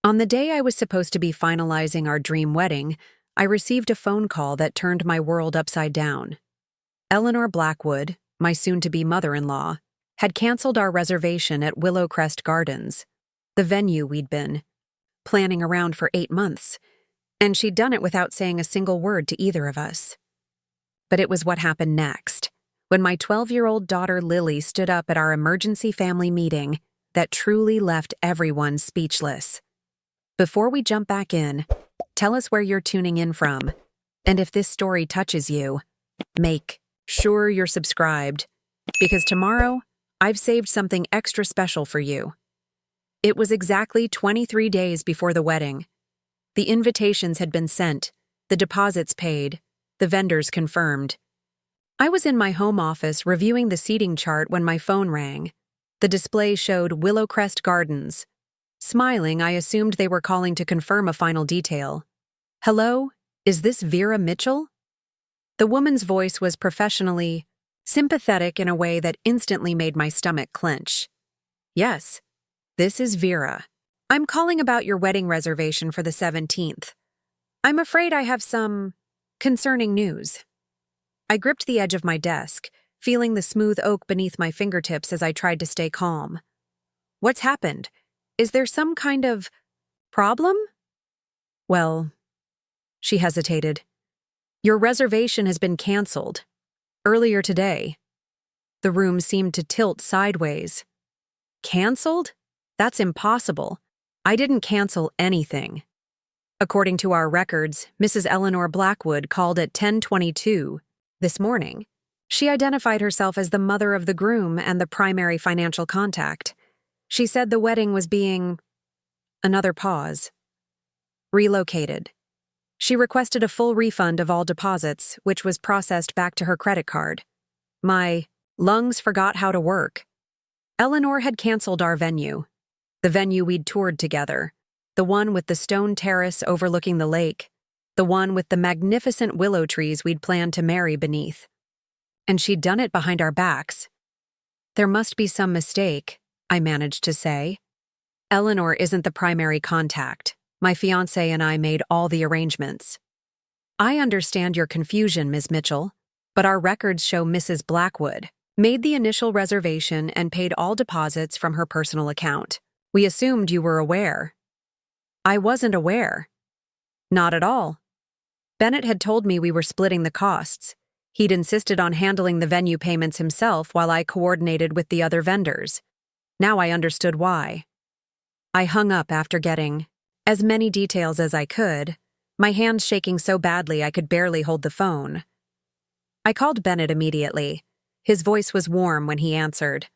On the day I was supposed to be finalizing our dream wedding, I received a phone call that turned my world upside down. Eleanor Blackwood, my soon-to-be mother-in-law, had canceled our reservation at Willowcrest Gardens, the venue we'd been planning around for 8 months, and she'd done it without saying a single word to either of us. But it was what happened next, when my 12-year-old daughter Lily stood up at our emergency family meeting, that truly left everyone speechless. Before we jump back in, tell us where you're tuning in from, and if this story touches you, make sure you're subscribed, because tomorrow, I've saved something extra special for you. It was exactly 23 days before the wedding. The invitations had been sent, the deposits paid, the vendors confirmed. I was in my home office reviewing the seating chart when my phone rang. The display showed Willowcrest Gardens. Smiling, I assumed they were calling to confirm a final detail. "Hello, is this Vera Mitchell?" The woman's voice was professionally sympathetic in a way that instantly made my stomach clench. "Yes, this is Vera. I'm calling about your wedding reservation for the 17th. I'm afraid I have some concerning news." I gripped the edge of my desk, feeling the smooth oak beneath my fingertips as I tried to stay calm. "What's happened? Is there some kind of problem?" "Well," she hesitated. "Your reservation has been canceled. Earlier today." The room seemed to tilt sideways. "Canceled? That's impossible. I didn't cancel anything." According to our records, Mrs. Eleanor Blackwood called at 10:22 this morning. She identified herself as the mother of the groom and the primary financial contact. She said the wedding was being— Another pause. Relocated. She requested a full refund of all deposits, which was processed back to her credit card. My lungs forgot how to work. Eleanor had canceled our venue. The venue we'd toured together. The one with the stone terrace overlooking the lake. The one with the magnificent willow trees we'd planned to marry beneath. And she'd done it behind our backs. "There must be some mistake," I managed to say. "Eleanor isn't the primary contact. My fiancé and I made all the arrangements." "I understand your confusion, Ms. Mitchell, but our records show Mrs. Blackwood made the initial reservation and paid all deposits from her personal account. We assumed you were aware." "I wasn't aware." "Not at all. Bennett had told me we were splitting the costs. He'd insisted on handling the venue payments himself while I coordinated with the other vendors. Now I understood why." I hung up after getting as many details as I could, my hands shaking so badly I could barely hold the phone. I called Bennett immediately. His voice was warm when he answered.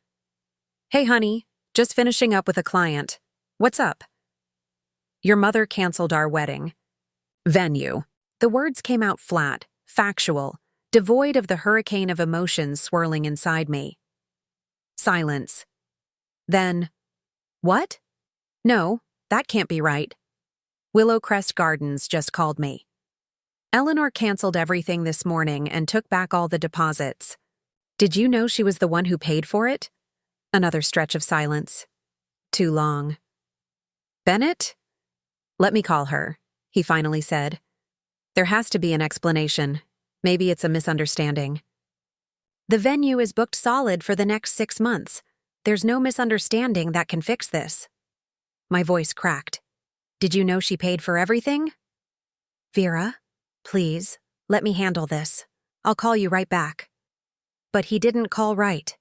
"Hey, honey, just finishing up with a client. What's up?" "Your mother canceled our wedding." "Venue." The words came out flat, factual, devoid of the hurricane of emotions swirling inside me. Silence. Then, "What? No, that can't be right. Willowcrest Gardens just called me. Eleanor canceled everything this morning and took back all the deposits. Did you know she was the one who paid for it?" Another stretch of silence. Too long. "Bennett? Let me call her," he finally said. "There has to be an explanation. Maybe it's a misunderstanding." "The venue is booked solid for the next 6 months. There's no misunderstanding that can fix this." My voice cracked. "Did you know she paid for everything?" "Vera, please, let me handle this. I'll call you right back." But he didn't call right.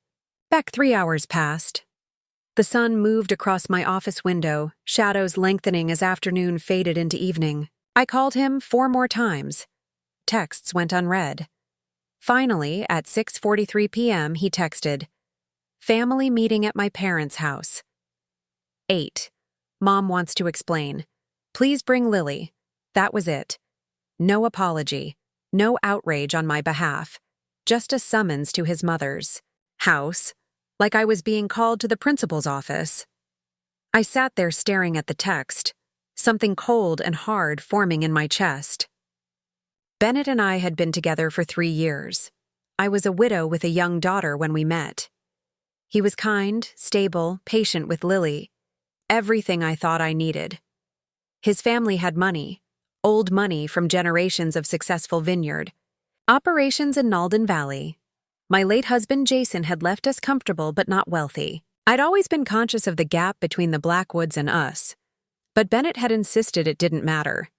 Back 3 hours passed. The sun moved across my office window, shadows lengthening as afternoon faded into evening. I called him 4 more times. Texts went unread. Finally, at 6:43 p.m., he texted, "Family meeting at my parents' house. 8. Mom wants to explain. Please bring Lily." That was it. No apology, no outrage on my behalf, just a summons to his mother's house, like I was being called to the principal's office. I sat there staring at the text, something cold and hard forming in my chest. Bennett and I had been together for 3 years. I was a widow with a young daughter when we met. He was kind, stable, patient with Lily. Everything I thought I needed. His family had money, old money from generations of successful vineyard operations in Nalden Valley. My late husband Jason had left us comfortable but not wealthy. I'd always been conscious of the gap between the Blackwoods and us, but Bennett had insisted it didn't matter.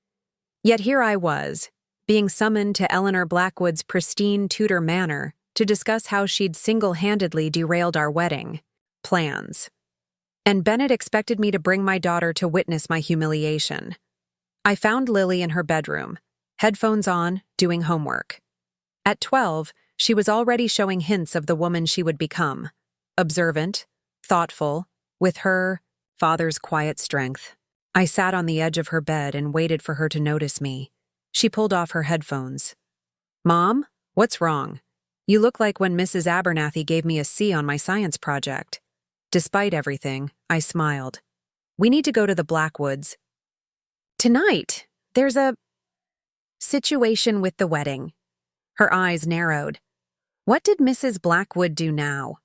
Yet here I was, being summoned to Eleanor Blackwood's pristine Tudor manor to discuss how she'd single-handedly derailed our wedding plans. And Bennett expected me to bring my daughter to witness my humiliation. I found Lily in her bedroom, headphones on, doing homework. At 12, she was already showing hints of the woman she would become. Observant, thoughtful, with her father's quiet strength. I sat on the edge of her bed and waited for her to notice me. She pulled off her headphones. "Mom, what's wrong? You look like when Mrs. Abernathy gave me a C on my science project." Despite everything, I smiled. "We need to go to the Blackwoods. Tonight, there's a situation with the wedding." Her eyes narrowed. What did Mrs. Blackwood do now?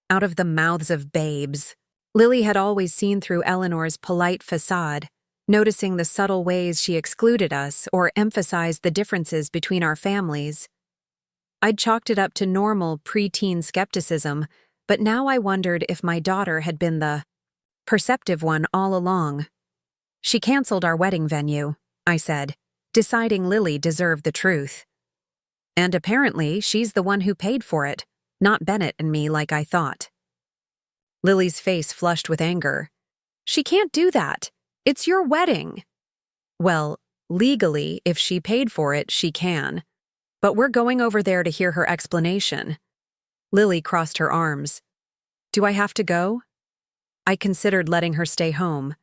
Out of the mouths of babes. Lily had always seen through Eleanor's polite facade, noticing the subtle ways she excluded us or emphasized the differences between our families. I'd chalked it up to normal preteen skepticism, but now I wondered if my daughter had been the perceptive one all along. "She canceled our wedding venue," I said, deciding Lily deserved the truth. "And apparently she's the one who paid for it, not Bennett and me like I thought." Lily's face flushed with anger. "She can't do that. It's your wedding." "Well, legally, if she paid for it, she can. But we're going over there to hear her explanation." Lily crossed her arms. "Do I have to go?" I considered letting her stay home.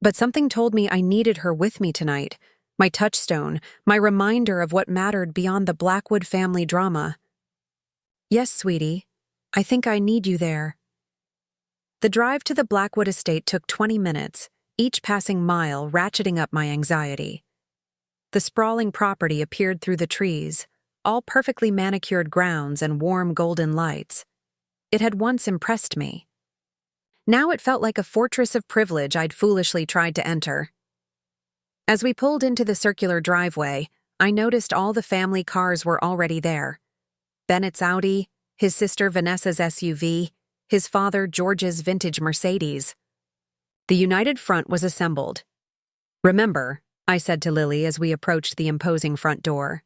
But something told me I needed her with me tonight. My touchstone, my reminder of what mattered beyond the Blackwood family drama. "Yes, sweetie. I think I need you there." The drive to the Blackwood estate took 20 minutes, each passing mile ratcheting up my anxiety. The sprawling property appeared through the trees, all perfectly manicured grounds and warm golden lights. It had once impressed me. Now it felt like a fortress of privilege I'd foolishly tried to enter. As we pulled into the circular driveway, I noticed all the family cars were already there. Bennett's Audi, his sister Vanessa's SUV, his father George's vintage Mercedes. The united front was assembled. "Remember," I said to Lily as we approached the imposing front door,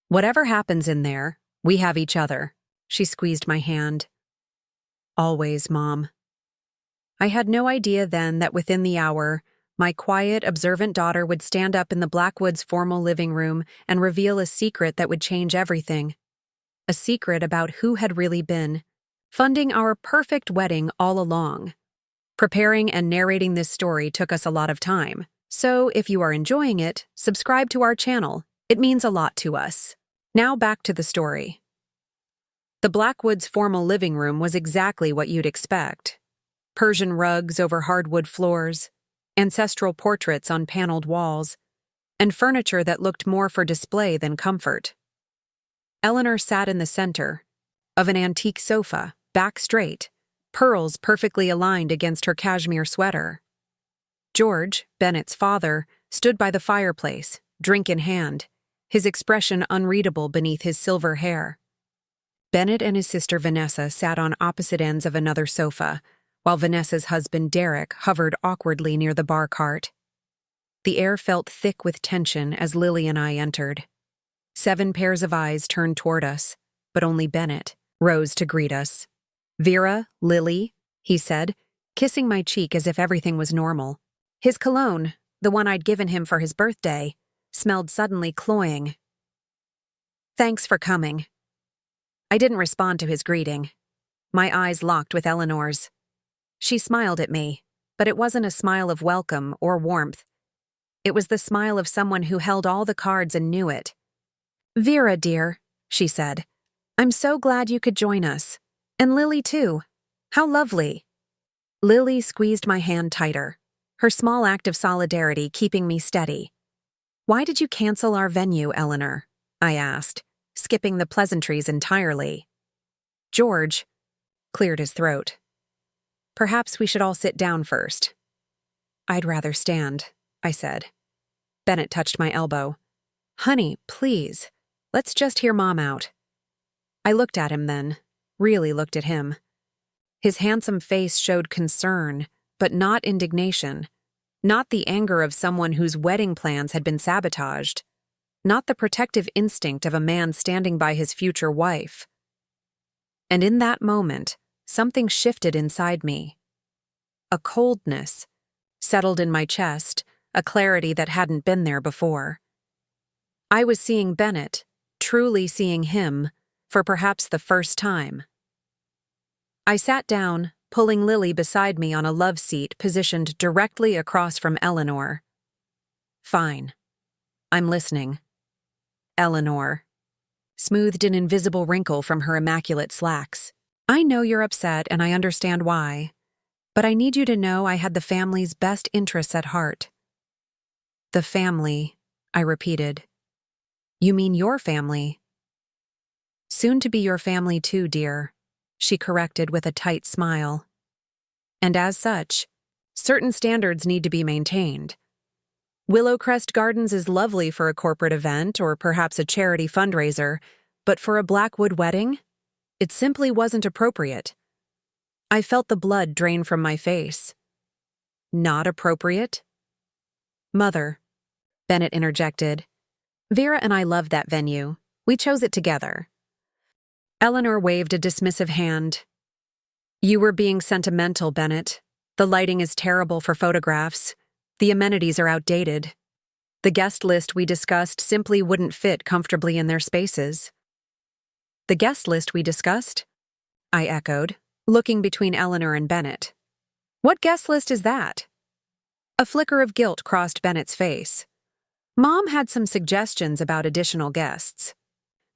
"whatever happens in there, we have each other." She squeezed my hand. "Always, Mom." I had no idea then that within the hour, my quiet, observant daughter would stand up in the Blackwoods' formal living room and reveal a secret that would change everything. A secret about who had really been funding our perfect wedding all along. Preparing and narrating this story took us a lot of time, so if you are enjoying it, subscribe to our channel. It means a lot to us. Now back to the story. The Blackwoods' formal living room was exactly what you'd expect. Persian rugs over hardwood floors, ancestral portraits on paneled walls, and furniture that looked more for display than comfort. Eleanor sat in the center of an antique sofa, back straight, pearls perfectly aligned against her cashmere sweater. George, Bennett's father, stood by the fireplace, drink in hand, his expression unreadable beneath his silver hair. Bennett and his sister Vanessa sat on opposite ends of another sofa, while Vanessa's husband Derek hovered awkwardly near the bar cart. The air felt thick with tension as Lily and I entered. 7 pairs of eyes turned toward us, but only Bennett rose to greet us. "Vera, Lily," he said, kissing my cheek as if everything was normal. His cologne, the one I'd given him for his birthday, smelled suddenly cloying. "Thanks for coming." I didn't respond to his greeting. My eyes locked with Eleanor's. She smiled at me, but it wasn't a smile of welcome or warmth. It was the smile of someone who held all the cards and knew it. "Vera, dear," she said, "I'm so glad you could join us. And Lily, too. How lovely." Lily squeezed my hand tighter, her small act of solidarity keeping me steady. "Why did you cancel our venue, Eleanor?" I asked, skipping the pleasantries entirely. George cleared his throat. "Perhaps we should all sit down first." "I'd rather stand," I said. Bennett touched my elbow. Honey, please. Let's just hear Mom out. I looked at him then, really looked at him. His handsome face showed concern, but not indignation. Not the anger of someone whose wedding plans had been sabotaged. Not the protective instinct of a man standing by his future wife. And in that moment, something shifted inside me. A coldness settled in my chest, a clarity that hadn't been there before. I was seeing Bennett, truly seeing him, for perhaps the first time. I sat down, pulling Lily beside me on a love seat positioned directly across from Eleanor. Fine. I'm listening. Eleanor smoothed an invisible wrinkle from her immaculate slacks. I know you're upset and I understand why, but I need you to know I had the family's best interests at heart. The family, I repeated. You mean your family? Soon to be your family too, dear, she corrected with a tight smile. And as such, certain standards need to be maintained. Willowcrest Gardens is lovely for a corporate event or perhaps a charity fundraiser, but for a Blackwood wedding, it simply wasn't appropriate. I felt the blood drain from my face. Not appropriate? Mother, Bennett interjected. Vera and I loved that venue. We chose it together. Eleanor waved a dismissive hand. You were being sentimental, Bennett. The lighting is terrible for photographs. The amenities are outdated. The guest list we discussed simply wouldn't fit comfortably in their spaces. The guest list we discussed? I echoed, looking between Eleanor and Bennett. What guest list is that? A flicker of guilt crossed Bennett's face. Mom had some suggestions about additional guests.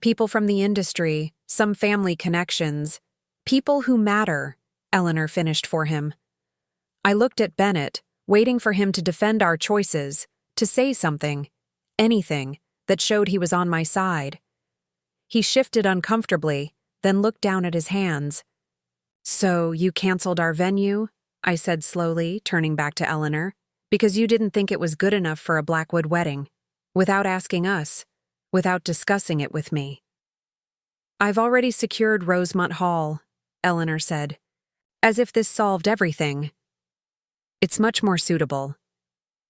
People from the industry, some family connections. People who matter, Eleanor finished for him. I looked at Bennett, waiting for him to defend our choices, to say something, anything, that showed he was on my side. He shifted uncomfortably, then looked down at his hands. So you canceled our venue? I said slowly, turning back to Eleanor, because you didn't think it was good enough for a Blackwood wedding, without asking us, without discussing it with me. I've already secured Rosemont Hall, Eleanor said, as if this solved everything. It's much more suitable.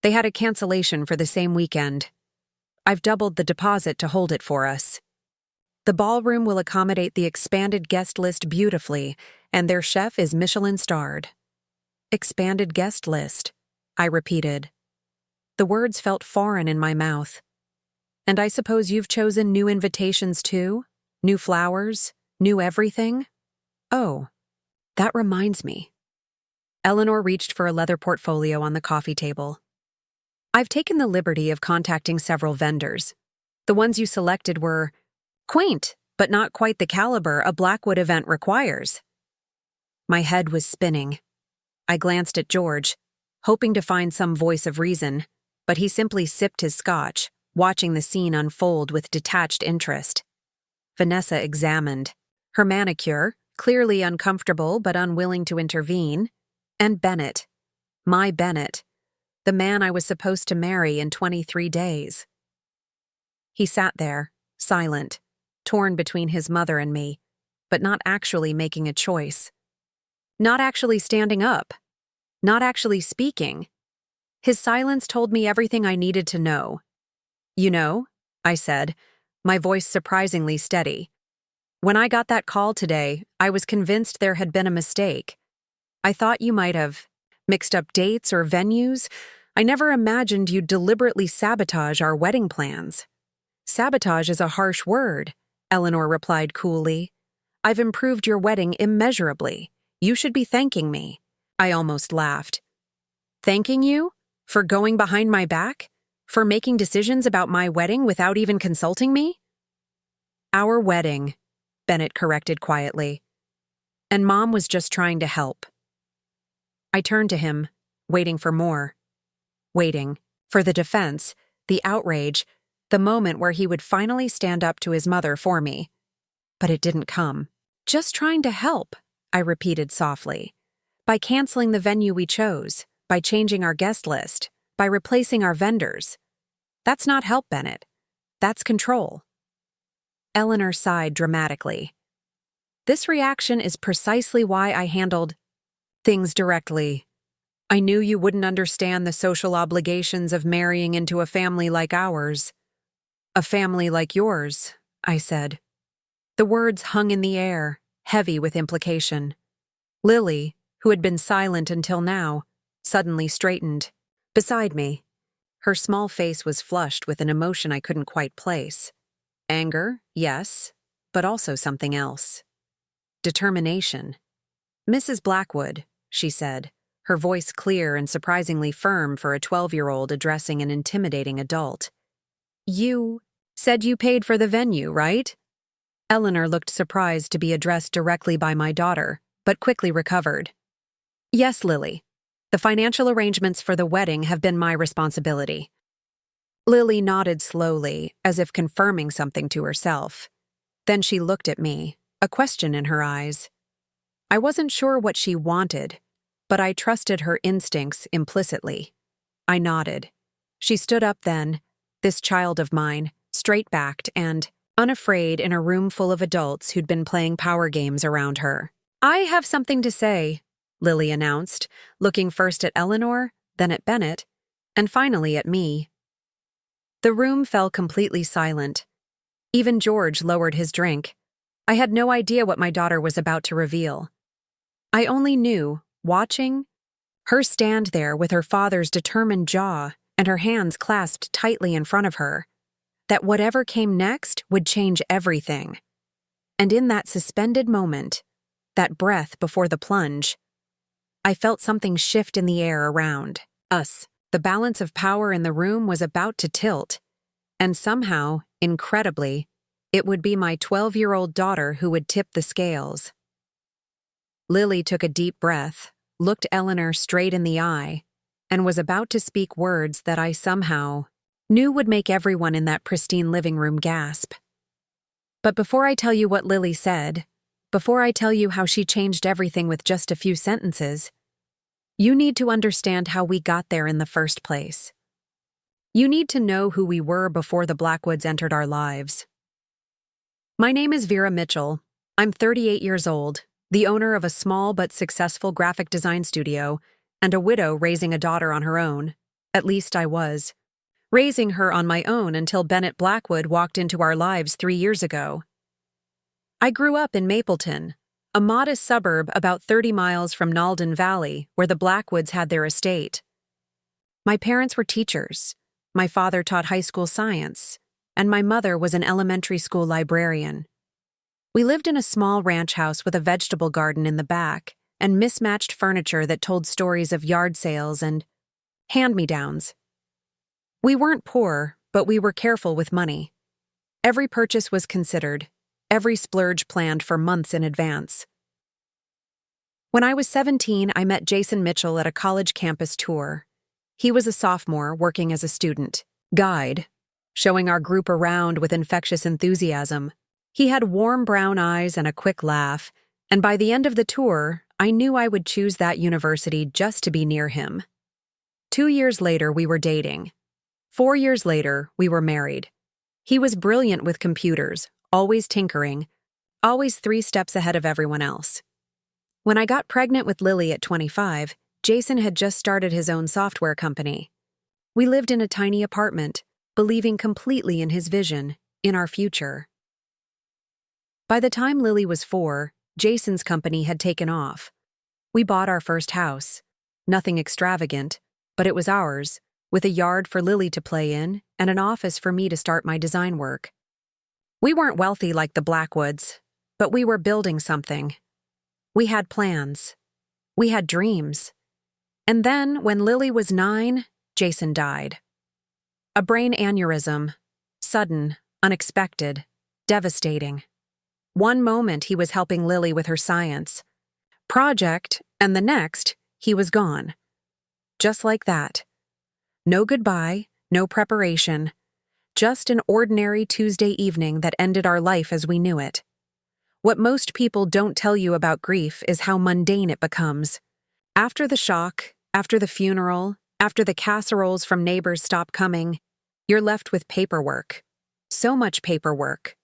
They had a cancellation for the same weekend. I've doubled the deposit to hold it for us. The ballroom will accommodate the expanded guest list beautifully, and their chef is Michelin-starred. Expanded guest list, I repeated. The words felt foreign in my mouth. And I suppose you've chosen new invitations too? New flowers? New everything? Oh, that reminds me. Eleanor reached for a leather portfolio on the coffee table. I've taken the liberty of contacting several vendors. The ones you selected were quaint, but not quite the caliber a Blackwood event requires. My head was spinning. I glanced at George, hoping to find some voice of reason, but he simply sipped his scotch, watching the scene unfold with detached interest. Vanessa examined. Her manicure, clearly uncomfortable but unwilling to intervene, and Bennett, my Bennett, the man I was supposed to marry in 23 days. He sat there, silent, torn between his mother and me, but not actually making a choice. Not actually standing up. Not actually speaking. His silence told me everything I needed to know. You know, I said, my voice surprisingly steady. When I got that call today, I was convinced there had been a mistake. I thought you might have mixed up dates or venues. I never imagined you'd deliberately sabotage our wedding plans. Sabotage is a harsh word, Eleanor replied coolly. I've improved your wedding immeasurably. You should be thanking me. I almost laughed. Thanking you? For going behind my back? For making decisions about my wedding without even consulting me? Our wedding, Bennett corrected quietly. And Mom was just trying to help. I turned to him, waiting for more. Waiting for the defense, the outrage, the moment where he would finally stand up to his mother for me. But it didn't come. Just trying to help, I repeated softly. By canceling the venue we chose, by changing our guest list, by replacing our vendors. That's not help, Bennett. That's control. Eleanor sighed dramatically. This reaction is precisely why I handled things directly. I knew you wouldn't understand the social obligations of marrying into a family like ours. A family like yours, I said. The words hung in the air, heavy with implication. Lily, who had been silent until now, suddenly straightened. Beside me, her small face was flushed with an emotion I couldn't quite place. Anger, yes, but also something else. Determination. Mrs. Blackwood, she said, her voice clear and surprisingly firm for a 12-year-old addressing an intimidating adult. You said you paid for the venue, right? Eleanor looked surprised to be addressed directly by my daughter, but quickly recovered. Yes, Lily. The financial arrangements for the wedding have been my responsibility. Lily nodded slowly, as if confirming something to herself. Then she looked at me, a question in her eyes. I wasn't sure what she wanted, but I trusted her instincts implicitly. I nodded. She stood up then, this child of mine, straight-backed and unafraid in a room full of adults who'd been playing power games around her. I have something to say, Lily announced, looking first at Eleanor, then at Bennett, and finally at me. The room fell completely silent. Even George lowered his drink. I had no idea what my daughter was about to reveal. I only knew, watching, her stand there with her father's determined jaw and her hands clasped tightly in front of her, that whatever came next would change everything. And in that suspended moment, that breath before the plunge, I felt something shift in the air around us. The balance of power in the room was about to tilt, and somehow, incredibly, it would be my 12-year-old daughter who would tip the scales. Lily took a deep breath, looked Eleanor straight in the eye, and was about to speak words that I somehow knew would make everyone in that pristine living room gasp. But before I tell you what Lily said, before I tell you how she changed everything with just a few sentences, you need to understand how we got there in the first place. You need to know who we were before the Blackwoods entered our lives. My name is Vera Mitchell. I'm 38 years old, the owner of a small but successful graphic design studio, and a widow raising a daughter on her own. At least I was. Raising her on my own until Bennett Blackwood walked into our lives 3 years ago. I grew up in Mapleton, a modest suburb about 30 miles from Nalden Valley, where the Blackwoods had their estate. My parents were teachers. My father taught high school science, and my mother was an elementary school librarian. We lived in a small ranch house with a vegetable garden in the back and mismatched furniture that told stories of yard sales and hand-me-downs. We weren't poor, but we were careful with money. Every purchase was considered, every splurge planned for months in advance. When I was 17, I met Jason Mitchell at a college campus tour. He was a sophomore working as a student guide, showing our group around with infectious enthusiasm. He had warm brown eyes and a quick laugh, and by the end of the tour, I knew I would choose that university just to be near him. 2 years later, we were dating. 4 years later, we were married. He was brilliant with computers, always tinkering, always 3 steps ahead of everyone else. When I got pregnant with Lily at 25, Jason had just started his own software company. We lived in a tiny apartment, believing completely in his vision, in our future. By the time Lily was 4, Jason's company had taken off. We bought our first house. Nothing extravagant, but it was ours, with a yard for Lily to play in and an office for me to start my design work. We weren't wealthy like the Blackwoods, but we were building something. We had plans. We had dreams. And then, when Lily was 9, Jason died. A brain aneurysm. Sudden, unexpected, devastating. One moment he was helping Lily with her science project, and the next, he was gone. Just like that. No goodbye, no preparation. Just an ordinary Tuesday evening that ended our life as we knew it. What most people don't tell you about grief is how mundane it becomes. After the shock, after the funeral, after the casseroles from neighbors stop coming, You're left with paperwork. So much paperwork.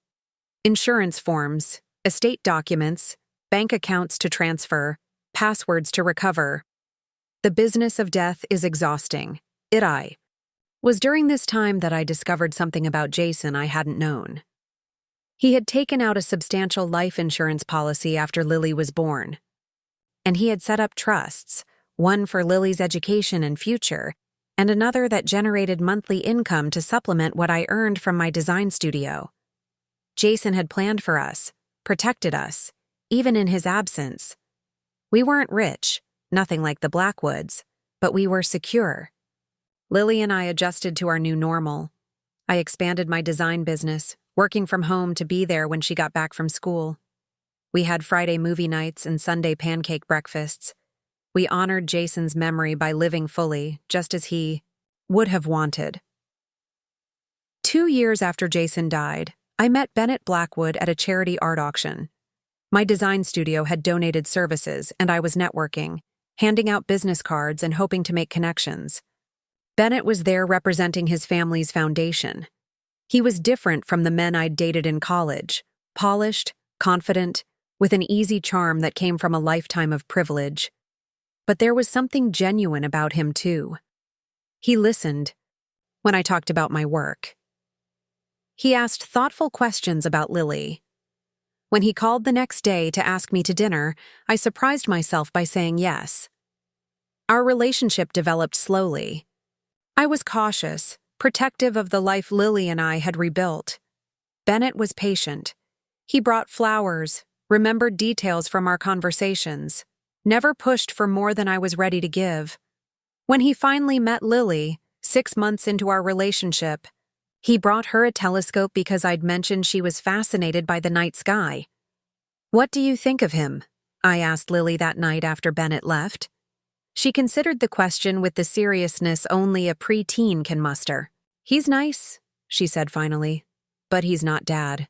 Insurance forms, estate documents, bank accounts to transfer, passwords to recover. The business of death is exhausting. It was during this time that I discovered something about Jason I hadn't known. He had taken out a substantial life insurance policy after Lily was born. And he had set up trusts, one for Lily's education and future, and another that generated monthly income to supplement what I earned from my design studio. Jason had planned for us, protected us, even in his absence. We weren't rich, nothing like the Blackwoods, but we were secure. Lily and I adjusted to our new normal. I expanded my design business, working from home to be there when she got back from school. We had Friday movie nights and Sunday pancake breakfasts. We honored Jason's memory by living fully, just as he would have wanted. 2 years after Jason died, I met Bennett Blackwood at a charity art auction. My design studio had donated services, and I was networking, handing out business cards and hoping to make connections. Bennett was there representing his family's foundation. He was different from the men I'd dated in college, polished, confident, with an easy charm that came from a lifetime of privilege. But there was something genuine about him, too. He listened when I talked about my work. He asked thoughtful questions about Lily. When he called the next day to ask me to dinner, I surprised myself by saying yes. Our relationship developed slowly. I was cautious, protective of the life Lily and I had rebuilt. Bennett was patient. He brought flowers, remembered details from our conversations, never pushed for more than I was ready to give. When he finally met Lily, 6 months into our relationship, he brought her a telescope because I'd mentioned she was fascinated by the night sky. "What do you think of him?" I asked Lily that night after Bennett left. She considered the question with the seriousness only a preteen can muster. "He's nice," she said finally, "but he's not Dad."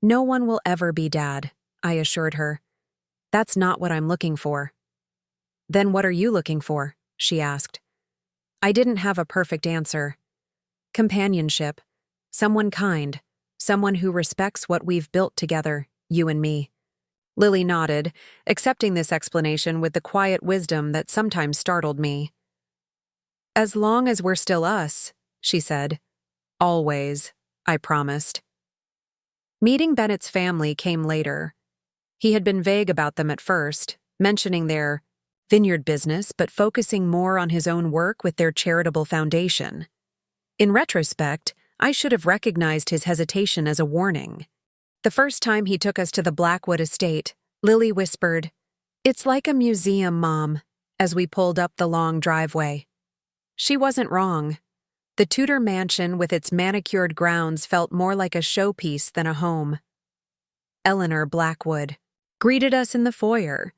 "No one will ever be Dad," I assured her. "That's not what I'm looking for." "Then what are you looking for?" she asked. I didn't have a perfect answer. Companionship, someone kind, someone who respects what we've built together, you and me. Lily nodded, accepting this explanation with the quiet wisdom that sometimes startled me. "As long as we're still us," she said. "Always," I promised. Meeting Bennett's family came later. He had been vague about them at first, mentioning their vineyard business but focusing more on his own work with their charitable foundation. In retrospect, I should have recognized his hesitation as a warning. The first time he took us to the Blackwood estate, Lily whispered, "It's like a museum, Mom," as we pulled up the long driveway. She wasn't wrong. The Tudor mansion with its manicured grounds felt more like a showpiece than a home. Eleanor Blackwood greeted us in the foyer,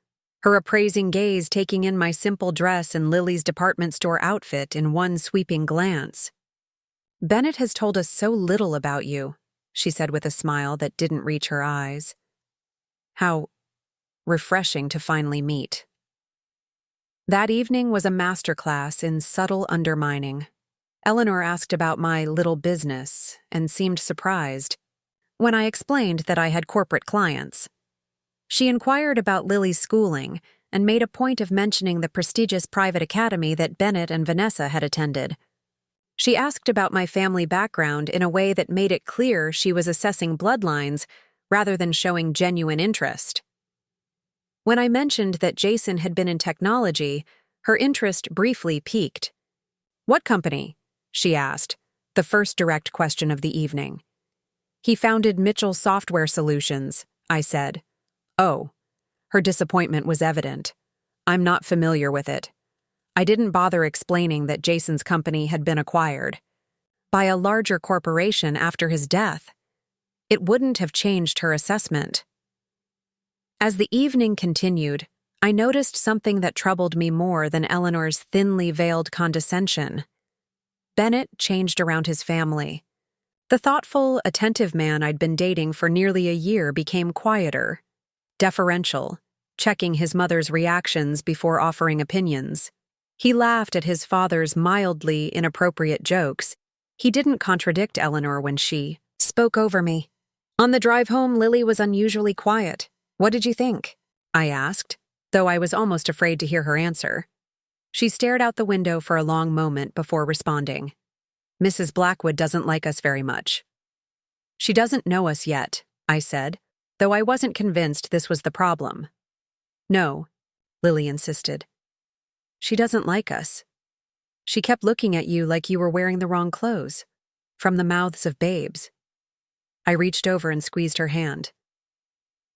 her appraising gaze taking in my simple dress and Lily's department store outfit in one sweeping glance. "Bennett has told us so little about you," she said with a smile that didn't reach her eyes. How refreshing to finally meet. That evening was a masterclass in subtle undermining. Eleanor asked about my little business and seemed surprised when I explained that I had corporate clients. She inquired about Lily's schooling and made a point of mentioning the prestigious private academy that Bennett and Vanessa had attended. She asked about my family background in a way that made it clear she was assessing bloodlines rather than showing genuine interest. When I mentioned that Jason had been in technology, her interest briefly peaked. "What company?" she asked, the first direct question of the evening. "He founded Mitchell Software Solutions," I said. "Oh." Her disappointment was evident. "I'm not familiar with it." I didn't bother explaining that Jason's company had been acquired by a larger corporation after his death. It wouldn't have changed her assessment. As the evening continued, I noticed something that troubled me more than Eleanor's thinly veiled condescension. Bennett changed around his family. The thoughtful, attentive man I'd been dating for nearly a year became quieter, deferential, checking his mother's reactions before offering opinions. He laughed at his father's mildly inappropriate jokes, He didn't contradict Eleanor when she spoke over me. On the drive home, Lily was unusually quiet. "What did you think?" I asked, though I was almost afraid to hear her answer. She stared out the window for a long moment before responding. "Mrs. Blackwood doesn't like us very much." "She doesn't know us yet," I said, though I wasn't convinced this was the problem. "No," Lily insisted. "She doesn't like us. She kept looking at you like you were wearing the wrong clothes, from the mouths of babes." I reached over and squeezed her hand.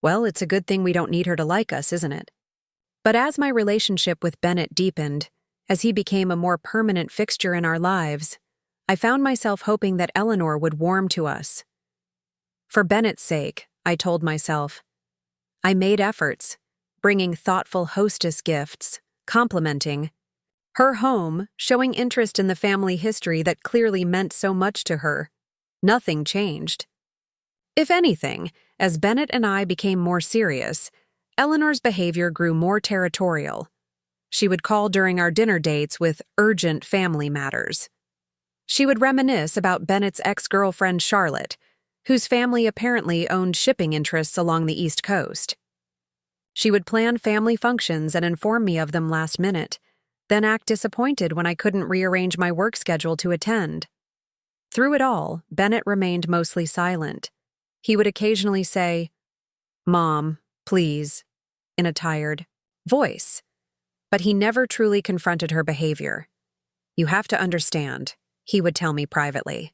"Well, it's a good thing we don't need her to like us, isn't it?" But as my relationship with Bennett deepened, as he became a more permanent fixture in our lives, I found myself hoping that Eleanor would warm to us. For Bennett's sake, I told myself. I made efforts, bringing thoughtful hostess gifts, complimenting her home, showing interest in the family history that clearly meant so much to her. Nothing changed. If anything, as Bennett and I became more serious, Eleanor's behavior grew more territorial. She would call during our dinner dates with urgent family matters. She would reminisce about Bennett's ex-girlfriend Charlotte, whose family apparently owned shipping interests along the East Coast. She would plan family functions and inform me of them last minute, then act disappointed when I couldn't rearrange my work schedule to attend. Through it all, Bennett remained mostly silent. He would occasionally say, "Mom, please," in a tired voice. But he never truly confronted her behavior. "You have to understand," he would tell me privately.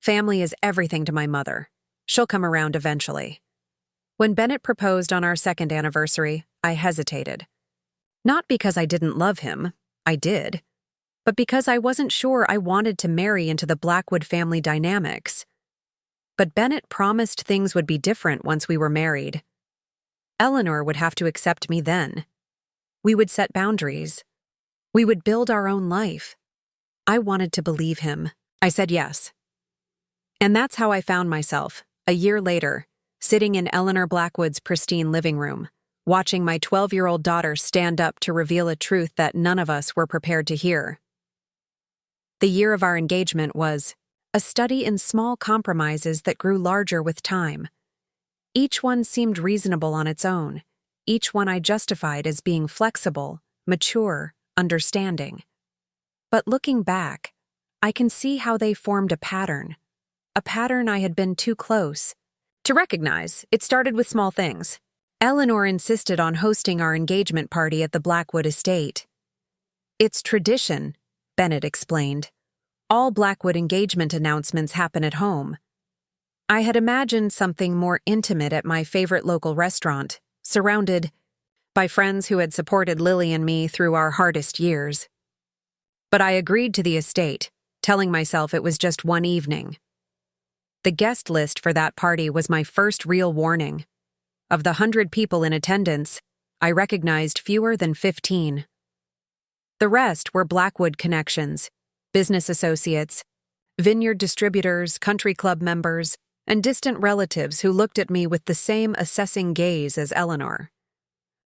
"Family is everything to my mother. She'll come around eventually." When Bennett proposed on our second anniversary, I hesitated. Not because I didn't love him, I did, but because I wasn't sure I wanted to marry into the Blackwood family dynamics. But Bennett promised things would be different once we were married. Eleanor would have to accept me then. We would set boundaries. We would build our own life. I wanted to believe him. I said yes. And that's how I found myself, a year later, sitting in Eleanor Blackwood's pristine living room, watching my 12-year-old daughter stand up to reveal a truth that none of us were prepared to hear. The year of our engagement was a study in small compromises that grew larger with time. Each one seemed reasonable on its own. Each one I justified as being flexible, mature, understanding. But looking back, I can see how they formed a pattern I had been too close to recognize. It started with small things. Eleanor insisted on hosting our engagement party at the Blackwood estate. "It's tradition," Bennett explained. "All Blackwood engagement announcements happen at home." I had imagined something more intimate at my favorite local restaurant, surrounded by friends who had supported Lily and me through our hardest years. But I agreed to the estate, telling myself it was just one evening. The guest list for that party was my first real warning. Of the 100 people in attendance, I recognized fewer than 15. The rest were Blackwood connections, business associates, vineyard distributors, country club members, and distant relatives who looked at me with the same assessing gaze as Eleanor.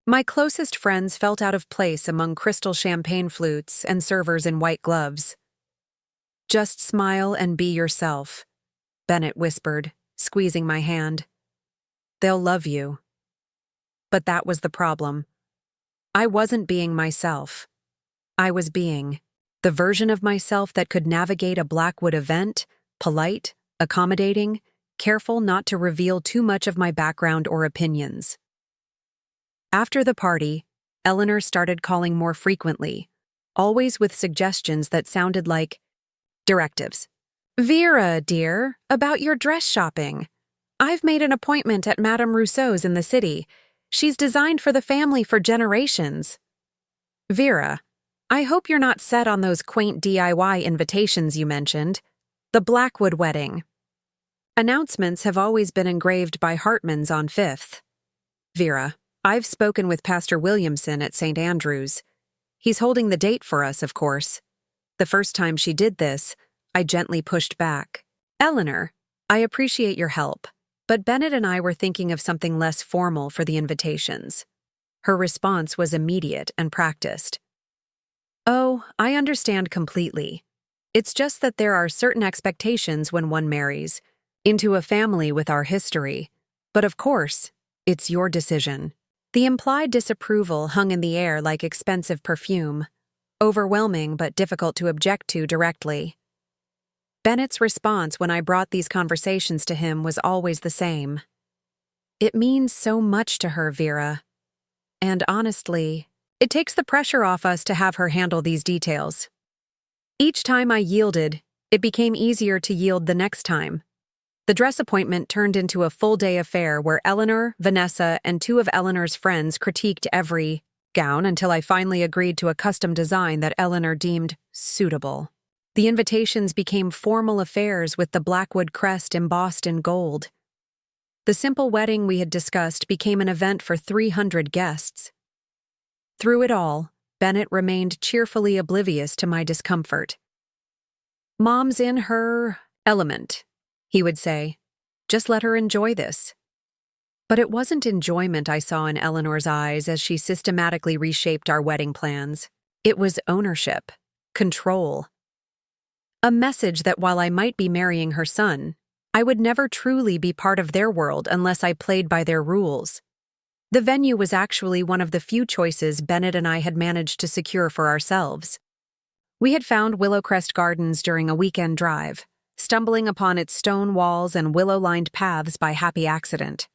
My closest friends felt out of place among crystal champagne flutes and servers in white gloves. "Just smile and be yourself," Bennett whispered, squeezing my hand. "They'll love you." But that was the problem. I wasn't being myself. I was being the version of myself that could navigate a Blackwood event, polite, accommodating, careful not to reveal too much of my background or opinions. After the party, Eleanor started calling more frequently, always with suggestions that sounded like directives. "Vera, dear, about your dress shopping. I've made an appointment at Madame Rousseau's in the city. She's designed for the family for generations." "Vera, I hope you're not set on those quaint DIY invitations you mentioned. The Blackwood wedding. Announcements have always been engraved by Hartmans on 5th. Vera, I've spoken with Pastor Williamson at St. Andrew's. He's holding the date for us, of course." The first time she did this, I gently pushed back. "Eleanor, I appreciate your help, but Bennett and I were thinking of something less formal for the invitations." Her response was immediate and practiced. "Oh, I understand completely. It's just that there are certain expectations when one marries, into a family with our history. But of course, it's your decision. The implied disapproval hung in the air like expensive perfume, overwhelming but difficult to object to directly. Bennett's response when I brought these conversations to him was always the same. It means so much to her, Vera. And honestly, it takes the pressure off us to have her handle these details. Each time I yielded, it became easier to yield the next time. The dress appointment turned into a full-day affair where Eleanor, Vanessa, and two of Eleanor's friends critiqued every gown until I finally agreed to a custom design that Eleanor deemed suitable. The invitations became formal affairs with the Blackwood crest embossed in gold. The simple wedding we had discussed became an event for 300 guests. Through it all, Bennett remained cheerfully oblivious to my discomfort. "Mom's in her element," he would say. "Just let her enjoy this." But it wasn't enjoyment I saw in Eleanor's eyes as she systematically reshaped our wedding plans. It was ownership, control. A message that while I might be marrying her son, I would never truly be part of their world unless I played by their rules. The venue was actually one of the few choices Bennett and I had managed to secure for ourselves. We had found Willowcrest Gardens during a weekend drive, stumbling upon its stone walls and willow-lined paths by happy accident.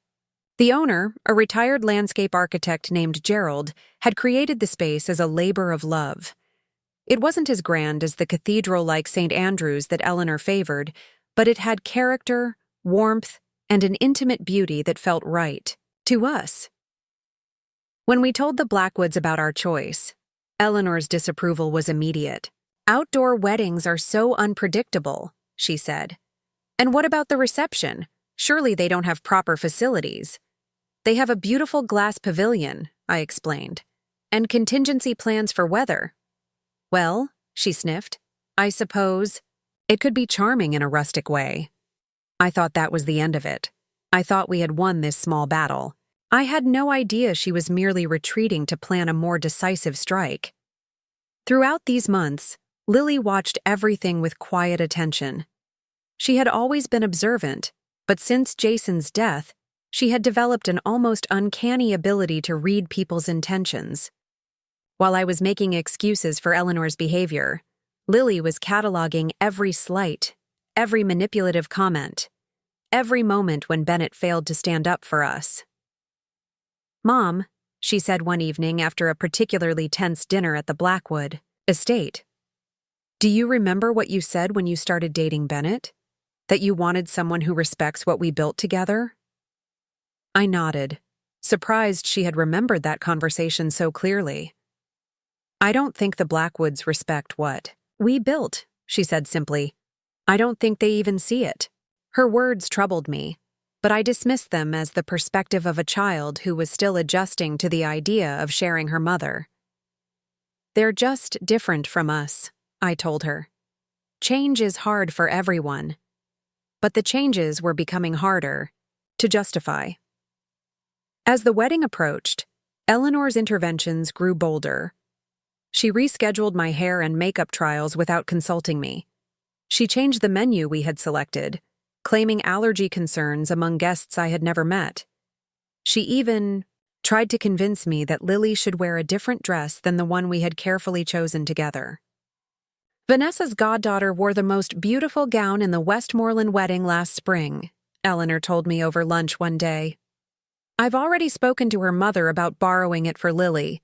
The owner, a retired landscape architect named Gerald, had created the space as a labor of love. It wasn't as grand as the cathedral-like St. Andrew's that Eleanor favored, but it had character, warmth, and an intimate beauty that felt right to us. When we told the Blackwoods about our choice, Eleanor's disapproval was immediate. "Outdoor weddings are so unpredictable," she said. "And what about the reception? Surely they don't have proper facilities." "They have a beautiful glass pavilion," I explained, "and contingency plans for weather." "Well," she sniffed, "I suppose it could be charming in a rustic way." I thought that was the end of it. I thought we had won this small battle. I had no idea she was merely retreating to plan a more decisive strike. Throughout these months, Lily watched everything with quiet attention. She had always been observant, but since Jason's death, she had developed an almost uncanny ability to read people's intentions. While I was making excuses for Eleanor's behavior, Lily was cataloging every slight, every manipulative comment, every moment when Bennett failed to stand up for us. "Mom," she said one evening after a particularly tense dinner at the Blackwood estate, "do you remember what you said when you started dating Bennett? That you wanted someone who respects what we built together?" I nodded, surprised she had remembered that conversation so clearly. "I don't think the Blackwoods respect what we built," she said simply. "I don't think they even see it." Her words troubled me, but I dismissed them as the perspective of a child who was still adjusting to the idea of sharing her mother. "They're just different from us," I told her. "Change is hard for everyone." But the changes were becoming harder to justify. As the wedding approached, Eleanor's interventions grew bolder. She rescheduled my hair and makeup trials without consulting me. She changed the menu we had selected, claiming allergy concerns among guests I had never met. She even tried to convince me that Lily should wear a different dress than the one we had carefully chosen together. "Vanessa's goddaughter wore the most beautiful gown in the Westmoreland wedding last spring," Eleanor told me over lunch one day. "I've already spoken to her mother about borrowing it for Lily.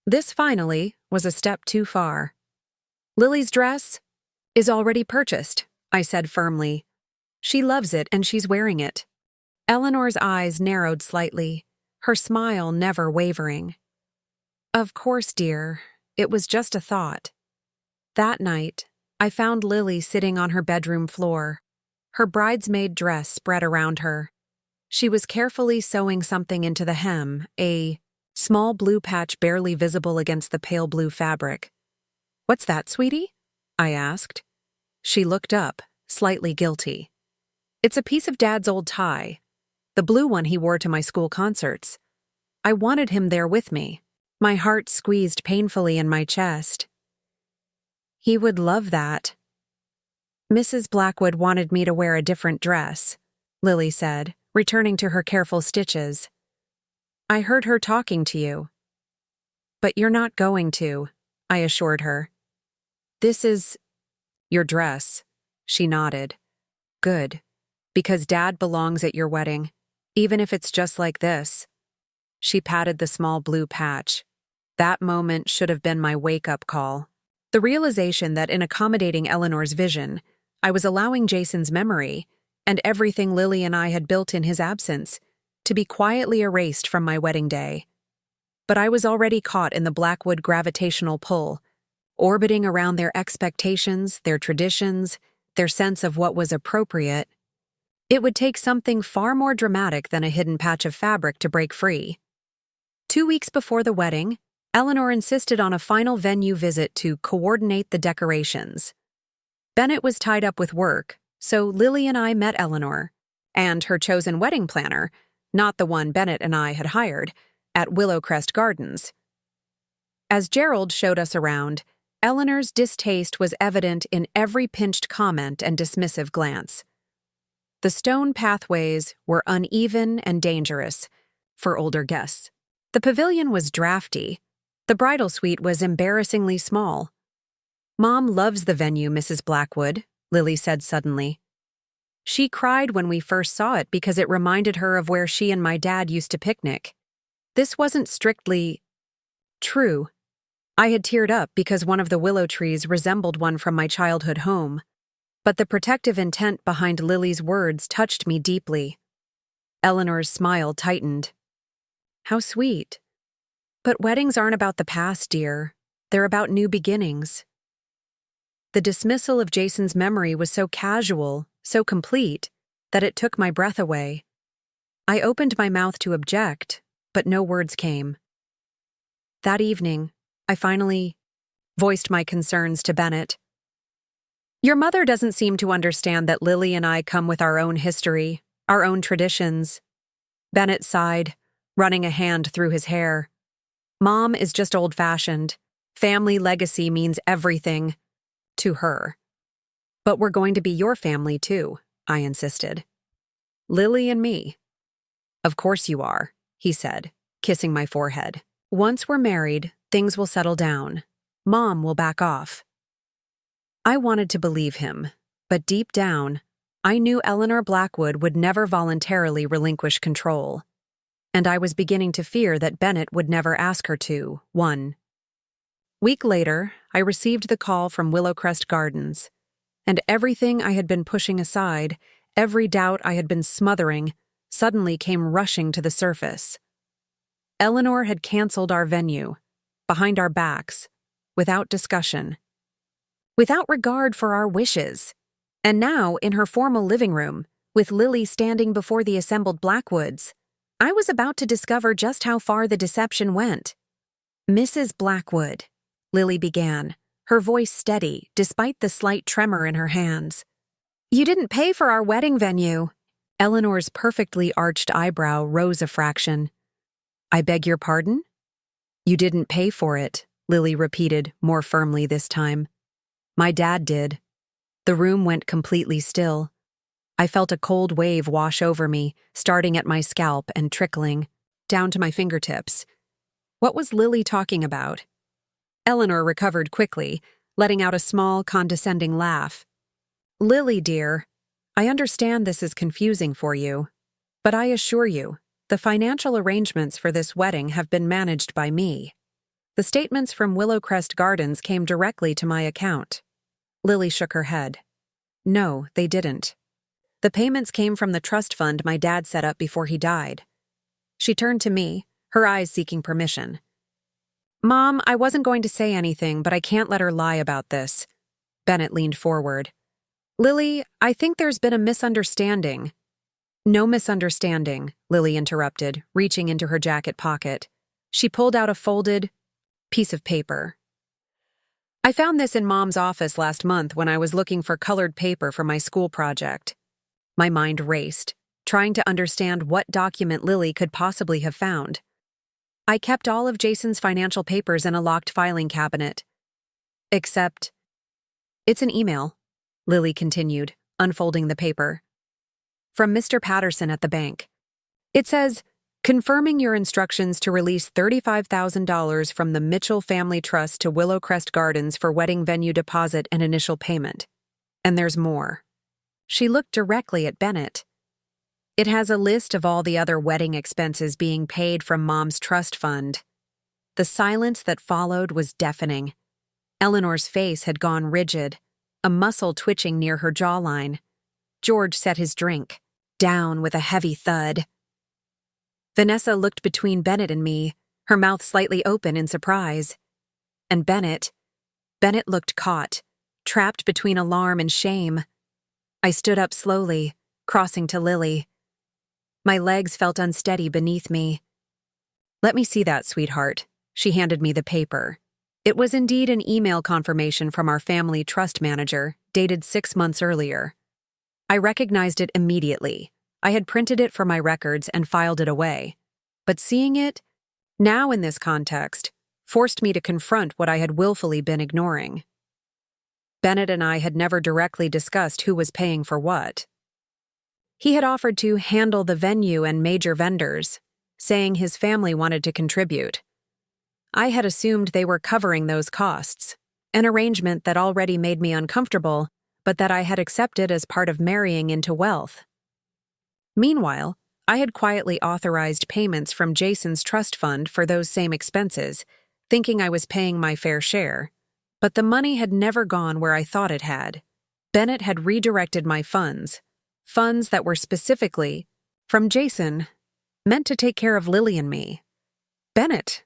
This finally was a step too far." "Lily's dress is already purchased," I said firmly. "She loves it and she's wearing it." Eleanor's eyes narrowed slightly, her smile never wavering. "Of course, dear. It was just a thought." That night, I found Lily sitting on her bedroom floor, her bridesmaid dress spread around her. She was carefully sewing something into the hem, a small blue patch barely visible against the pale blue fabric. "What's that, sweetie?" I asked. She looked up, slightly guilty. "It's a piece of Dad's old tie, the blue one he wore to my school concerts. I wanted him there with me." My heart squeezed painfully in my chest. "He would love that." Mrs. Blackwood wanted me to wear a different dress, Lily said, returning to her careful stitches. I heard her talking to you. But you're not going to, I assured her. This is your dress, she nodded. Good, because Dad belongs at your wedding, even if it's just like this. She patted the small blue patch. That moment should have been my wake-up call. The realization that in accommodating Eleanor's vision, I was allowing Jason's memory, and everything Lily and I had built in his absence, to be quietly erased from my wedding day. But I was already caught in the Blackwood gravitational pull, orbiting around their expectations, their traditions, their sense of what was appropriate. It would take something far more dramatic than a hidden patch of fabric to break free. 2 weeks before the wedding, Eleanor insisted on a final venue visit to coordinate the decorations. Bennett was tied up with work, so Lily and I met Eleanor, and her chosen wedding planner, not the one Bennett and I had hired, at Willowcrest Gardens. As Gerald showed us around, Eleanor's distaste was evident in every pinched comment and dismissive glance. The stone pathways were uneven and dangerous for older guests. The pavilion was drafty. The bridal suite was embarrassingly small. Mom loves the venue, Mrs. Blackwood, Lily said suddenly. She cried when we first saw it because it reminded her of where she and my dad used to picnic. This wasn't strictly true. I had teared up because one of the willow trees resembled one from my childhood home, but the protective intent behind Lily's words touched me deeply. Eleanor's smile tightened. How sweet. But weddings aren't about the past, dear. They're about new beginnings. The dismissal of Jason's memory was so casual, so complete, that it took my breath away. I opened my mouth to object, but no words came. That evening, I finally voiced my concerns to Bennett. Your mother doesn't seem to understand that Lily and I come with our own history, our own traditions. Bennett sighed, running a hand through his hair. Mom is just old-fashioned. Family legacy means everything to her. But we're going to be your family too, I insisted. Lily and me. Of course you are, he said, kissing my forehead. Once we're married, things will settle down. Mom will back off. I wanted to believe him, but deep down, I knew Eleanor Blackwood would never voluntarily relinquish control. And I was beginning to fear that Bennett would never ask her to. 1 week later, I received the call from Willowcrest Gardens, and everything I had been pushing aside, every doubt I had been smothering, suddenly came rushing to the surface. Eleanor had canceled our venue, behind our backs, without discussion, without regard for our wishes. And now, in her formal living room, with Lily standing before the assembled Blackwoods, I was about to discover just how far the deception went. Mrs. Blackwood, Lily began, her voice steady despite the slight tremor in her hands. You didn't pay for our wedding venue. Eleanor's perfectly arched eyebrow rose a fraction. I beg your pardon? You didn't pay for it, Lily repeated, more firmly this time. My dad did. The room went completely still. I felt a cold wave wash over me, starting at my scalp and trickling down to my fingertips. What was Lily talking about? Eleanor recovered quickly, letting out a small, condescending laugh. Lily, dear, I understand this is confusing for you, but I assure you, the financial arrangements for this wedding have been managed by me. The statements from Willowcrest Gardens came directly to my account. Lily shook her head. No, they didn't. The payments came from the trust fund my dad set up before he died. She turned to me, her eyes seeking permission. Mom, I wasn't going to say anything, but I can't let her lie about this. Bennett leaned forward. Lily, I think there's been a misunderstanding. No misunderstanding, Lily interrupted, reaching into her jacket pocket. She pulled out a folded piece of paper. I found this in Mom's office last month when I was looking for colored paper for my school project. My mind raced, trying to understand what document Lily could possibly have found. I kept all of Jason's financial papers in a locked filing cabinet. Except, it's an email. Lily continued, unfolding the paper. From Mr. Patterson at the bank. It says, confirming your instructions to release $35,000 from the Mitchell Family Trust to Willowcrest Gardens for wedding venue deposit and initial payment. And there's more. She looked directly at Bennett. It has a list of all the other wedding expenses being paid from Mom's trust fund. The silence that followed was deafening. Eleanor's face had gone rigid, a muscle twitching near her jawline. George set his drink, down with a heavy thud. Vanessa looked between Bennett and me, her mouth slightly open in surprise. And Bennett looked caught, trapped between alarm and shame. I stood up slowly, crossing to Lily. My legs felt unsteady beneath me. Let me see that, sweetheart. She handed me the paper. It was indeed an email confirmation from our family trust manager, dated 6 months earlier. I recognized it immediately. I had printed it for my records and filed it away. But seeing it, now in this context, forced me to confront what I had willfully been ignoring. Bennett and I had never directly discussed who was paying for what. He had offered to handle the venue and major vendors, saying his family wanted to contribute. I had assumed they were covering those costs, an arrangement that already made me uncomfortable, but that I had accepted as part of marrying into wealth. Meanwhile, I had quietly authorized payments from Jason's trust fund for those same expenses, thinking I was paying my fair share. But the money had never gone where I thought it had. Bennett had redirected my funds that were specifically, from Jason, meant to take care of Lily and me. Bennett.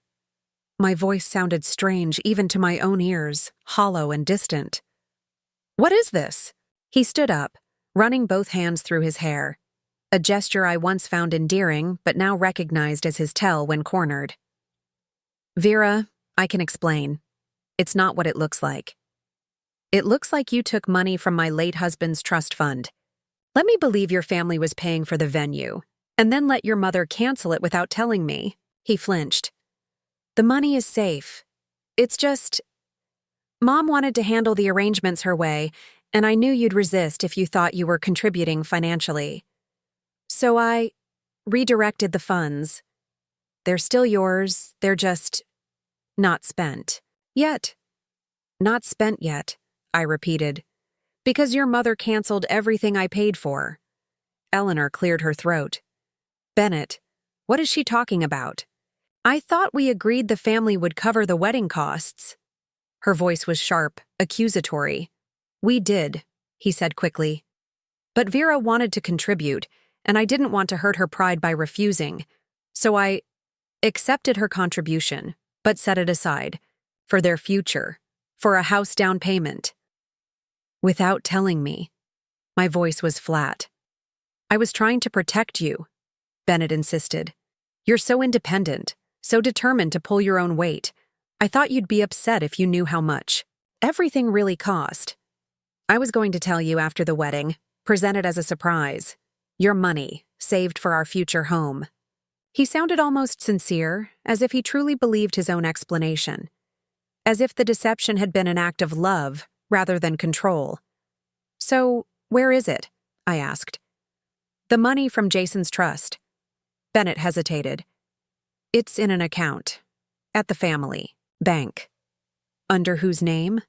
My voice sounded strange even to my own ears, hollow and distant. What is this? He stood up, running both hands through his hair, a gesture I once found endearing but now recognized as his tell when cornered. Vera, I can explain. It's not what it looks like. It looks like you took money from my late husband's trust fund. Let me believe your family was paying for the venue, and then let your mother cancel it without telling me. He flinched. The money is safe. It's just... Mom wanted to handle the arrangements her way, and I knew you'd resist if you thought you were contributing financially. So I redirected the funds. They're still yours, they're just not spent. Yet. Not spent yet, I repeated. Because your mother canceled everything I paid for. Eleanor cleared her throat. Bennett, what is she talking about? I thought we agreed the family would cover the wedding costs. Her voice was sharp, accusatory. We did, he said quickly. But Vera wanted to contribute, and I didn't want to hurt her pride by refusing, so I accepted her contribution, but set it aside, for their future, for a house down payment. Without telling me. My voice was flat. I was trying to protect you, Bennett insisted. You're so independent, so determined to pull your own weight. I thought you'd be upset if you knew how much. Everything really cost. I was going to tell you after the wedding, present it as a surprise. Your money, saved for our future home. He sounded almost sincere, as if he truly believed his own explanation. As if the deception had been an act of love, rather than control. So, where is it? I asked. The money from Jason's trust. Bennett hesitated. It's in an account. At the family. Bank. Under whose name?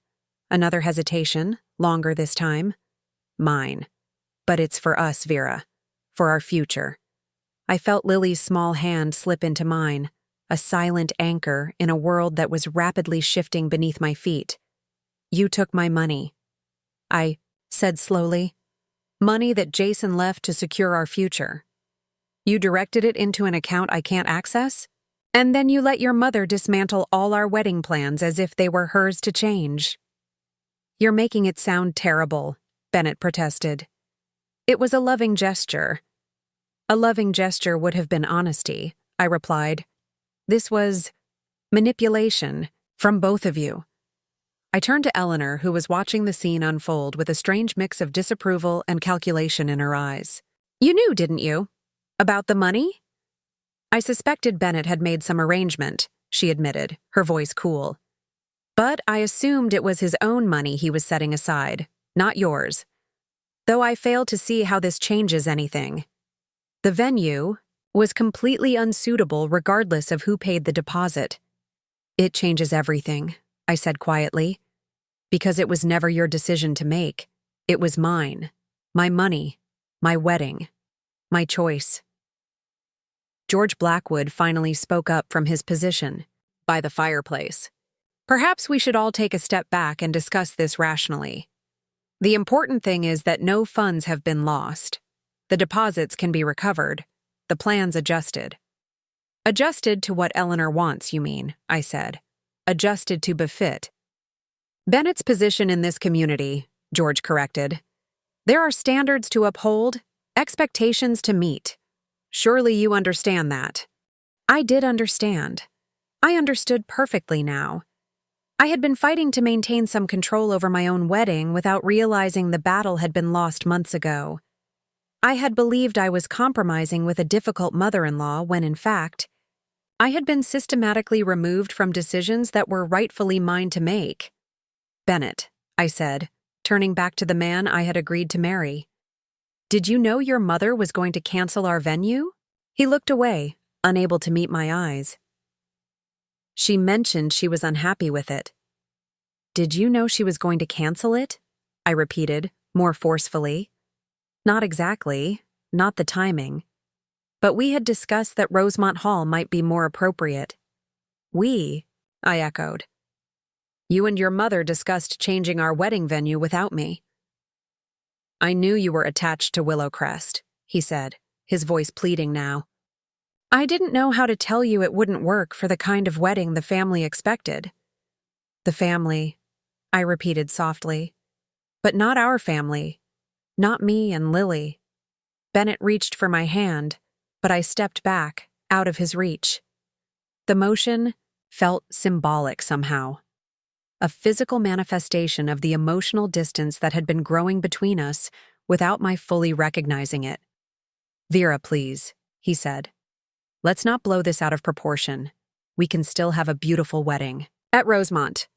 Another hesitation, longer this time. Mine. But it's for us, Vera. For our future. I felt Lily's small hand slip into mine, a silent anchor in a world that was rapidly shifting beneath my feet. You took my money. I said slowly. Money that Jason left to secure our future. You directed it into an account I can't access? And then you let your mother dismantle all our wedding plans as if they were hers to change. You're making it sound terrible, Bennett protested. It was a loving gesture. A loving gesture would have been honesty, I replied. This was manipulation from both of you. I turned to Eleanor, who was watching the scene unfold with a strange mix of disapproval and calculation in her eyes. You knew, didn't you? About the money? I suspected Bennett had made some arrangement, she admitted, her voice cool. But I assumed it was his own money he was setting aside, not yours. Though I fail to see how this changes anything. The venue was completely unsuitable regardless of who paid the deposit. It changes everything, I said quietly, because it was never your decision to make. It was mine, my money, my wedding, my choice. George Blackwood finally spoke up from his position by the fireplace. Perhaps we should all take a step back and discuss this rationally. The important thing is that no funds have been lost. The deposits can be recovered, the plans adjusted. Adjusted to what Eleanor wants, you mean, I said. Adjusted to befit. Bennett's position in this community, George corrected. There are standards to uphold, expectations to meet. Surely you understand that. I did understand. I understood perfectly now. I had been fighting to maintain some control over my own wedding without realizing the battle had been lost months ago. I had believed I was compromising with a difficult mother-in-law when, in fact, I had been systematically removed from decisions that were rightfully mine to make. Bennett, I said, turning back to the man I had agreed to marry. Did you know your mother was going to cancel our venue? He looked away, unable to meet my eyes. She mentioned she was unhappy with it. Did you know she was going to cancel it? I repeated, more forcefully. Not exactly, not the timing. But we had discussed that Rosemont Hall might be more appropriate. We, I echoed. You and your mother discussed changing our wedding venue without me. I knew you were attached to Willowcrest, he said, his voice pleading now. I didn't know how to tell you it wouldn't work for the kind of wedding the family expected. The family, I repeated softly. But not our family. Not me and Lily. Bennett reached for my hand, but I stepped back, out of his reach. The motion felt symbolic somehow. A physical manifestation of the emotional distance that had been growing between us without my fully recognizing it. Vera, please, he said. Let's not blow this out of proportion. We can still have a beautiful wedding. At Rosemont.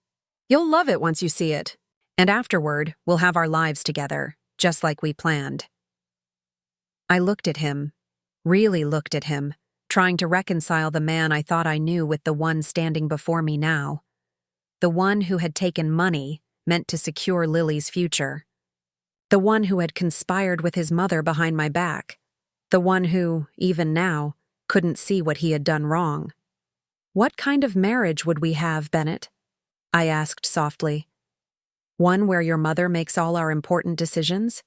You'll love it once you see it. And afterward, we'll have our lives together, just like we planned. I looked at him, really looked at him, trying to reconcile the man I thought I knew with the one standing before me now. The one who had taken money meant to secure Lily's future. The one who had conspired with his mother behind my back. The one who, even now, couldn't see what he had done wrong. What kind of marriage would we have, Bennett? I asked softly. One where your mother makes all our important decisions?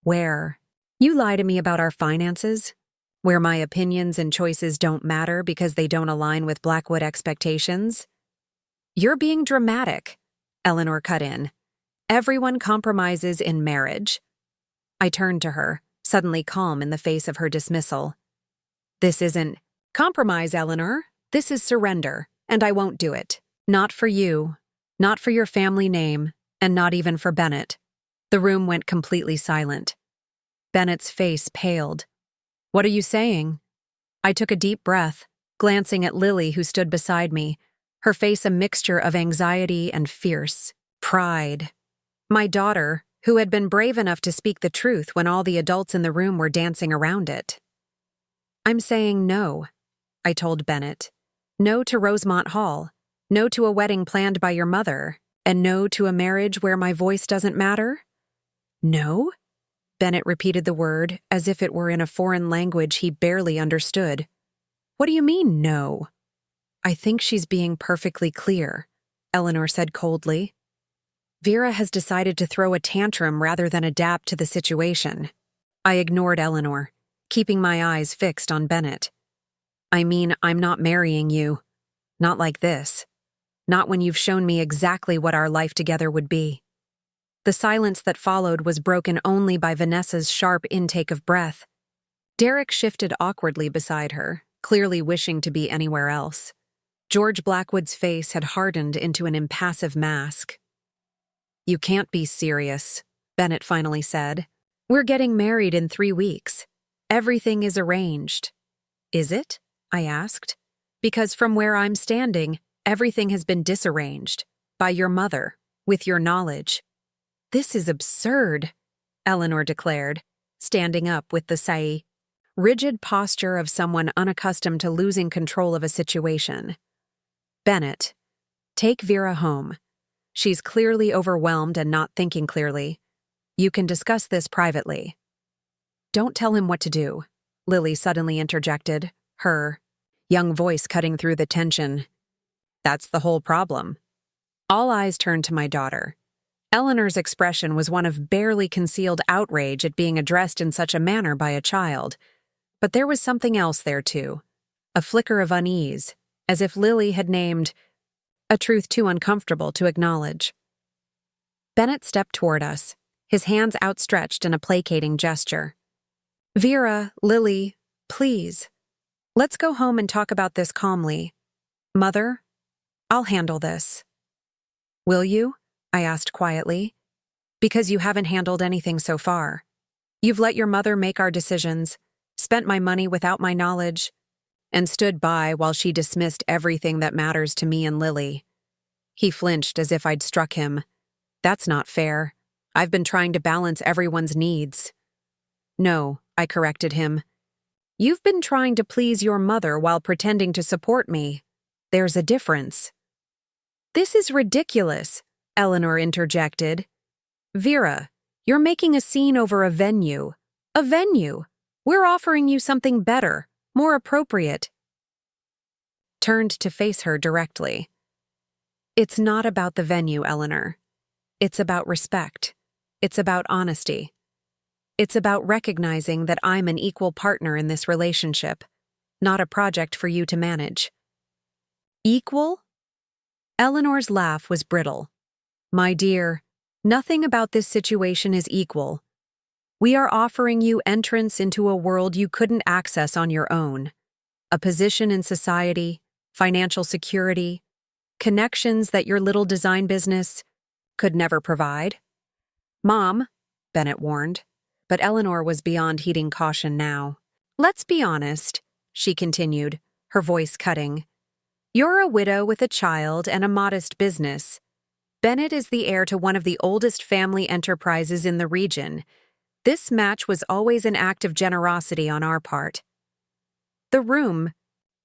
Where you lie to me about our finances? Where my opinions and choices don't matter because they don't align with Blackwood expectations? You're being dramatic, Eleanor cut in. Everyone compromises in marriage. I turned to her, suddenly calm in the face of her dismissal. This isn't compromise, Eleanor. This is surrender, and I won't do it. Not for you, not for your family name, and not even for Bennett. The room went completely silent. Bennett's face paled. What are you saying? I took a deep breath, glancing at Lily who stood beside me, her face a mixture of anxiety and fierce pride. My daughter, who had been brave enough to speak the truth when all the adults in the room were dancing around it. I'm saying no, I told Bennett. No to Rosemont Hall, no to a wedding planned by your mother, and no to a marriage where my voice doesn't matter? No? Bennett repeated the word as if it were in a foreign language he barely understood. What do you mean, no? I think she's being perfectly clear, Eleanor said coldly. Vera has decided to throw a tantrum rather than adapt to the situation. I ignored Eleanor, keeping my eyes fixed on Bennett. I mean, I'm not marrying you. Not like this. Not when you've shown me exactly what our life together would be. The silence that followed was broken only by Vanessa's sharp intake of breath. Derek shifted awkwardly beside her, clearly wishing to be anywhere else. George Blackwood's face had hardened into an impassive mask. You can't be serious, Bennett finally said. We're getting married in 3 weeks. Everything is arranged. Is it? I asked. Because from where I'm standing, everything has been disarranged. By your mother, with your knowledge. This is absurd, Eleanor declared, standing up with the rigid posture of someone unaccustomed to losing control of a situation. Bennett, take Vera home. She's clearly overwhelmed and not thinking clearly. You can discuss this privately. Don't tell him what to do, Lily suddenly interjected, her young voice cutting through the tension. That's the whole problem. All eyes turned to my daughter. Eleanor's expression was one of barely concealed outrage at being addressed in such a manner by a child. But there was something else there too, a flicker of unease, as if Lily had named a truth too uncomfortable to acknowledge. Bennett stepped toward us, his hands outstretched in a placating gesture. Vera, Lily, please. Let's go home and talk about this calmly. Mother, I'll handle this. Will you? I asked quietly. Because you haven't handled anything so far. You've let your mother make our decisions, spent my money without my knowledge, and stood by while she dismissed everything that matters to me and Lily. He flinched as if I'd struck him. That's not fair. I've been trying to balance everyone's needs. No, I corrected him. You've been trying to please your mother while pretending to support me. There's a difference. This is ridiculous, Eleanor interjected. Vera, you're making a scene over a venue. A venue. We're offering you something better, more appropriate. Turned to face her directly. It's not about the venue, Eleanor. It's about respect. It's about honesty. It's about recognizing that I'm an equal partner in this relationship, not a project for you to manage. Equal? Eleanor's laugh was brittle. My dear, nothing about this situation is equal. We are offering you entrance into a world you couldn't access on your own. A position in society, financial security, connections that your little design business could never provide. Mom, Bennett warned, but Eleanor was beyond heeding caution now. Let's be honest, she continued, her voice cutting. You're a widow with a child and a modest business. Bennett is the heir to one of the oldest family enterprises in the region. This match was always an act of generosity on our part. The room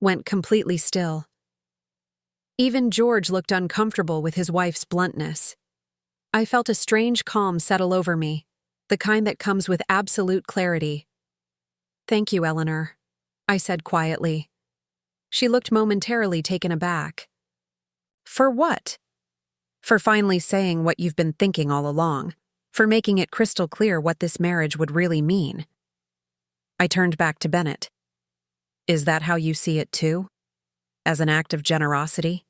went completely still. Even George looked uncomfortable with his wife's bluntness. I felt a strange calm settle over me, the kind that comes with absolute clarity. Thank you, Eleanor, I said quietly. She looked momentarily taken aback. For what? For finally saying what you've been thinking all along, for making it crystal clear what this marriage would really mean. I turned back to Bennett. Is that how you see it too? As an act of generosity?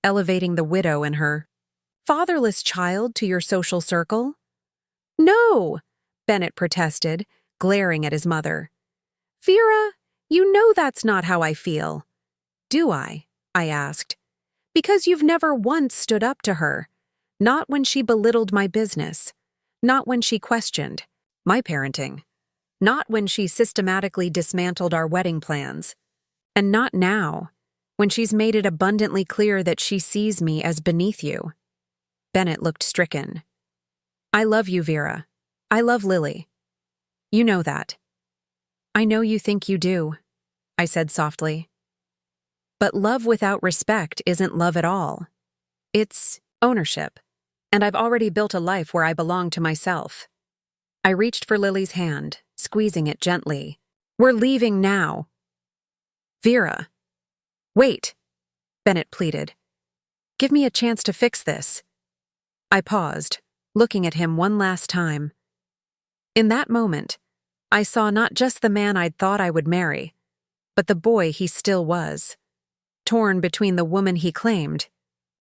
Elevating the widow and her fatherless child to your social circle? No, Bennett protested, glaring at his mother. Vera, you know that's not how I feel. Do I asked. Because you've never once stood up to her. Not when she belittled my business. Not when she questioned my parenting. Not when she systematically dismantled our wedding plans. And not now, when she's made it abundantly clear that she sees me as beneath you. Bennett looked stricken. I love you, Vera. I love Lily. You know that. I know you think you do, I said softly. But love without respect isn't love at all. It's ownership. And I've already built a life where I belong to myself. I reached for Lily's hand, squeezing it gently. We're leaving now. Vera. Wait, Bennett pleaded. Give me a chance to fix this. I paused, looking at him one last time. In that moment, I saw not just the man I'd thought I would marry, but the boy he still was, torn between the woman he claimed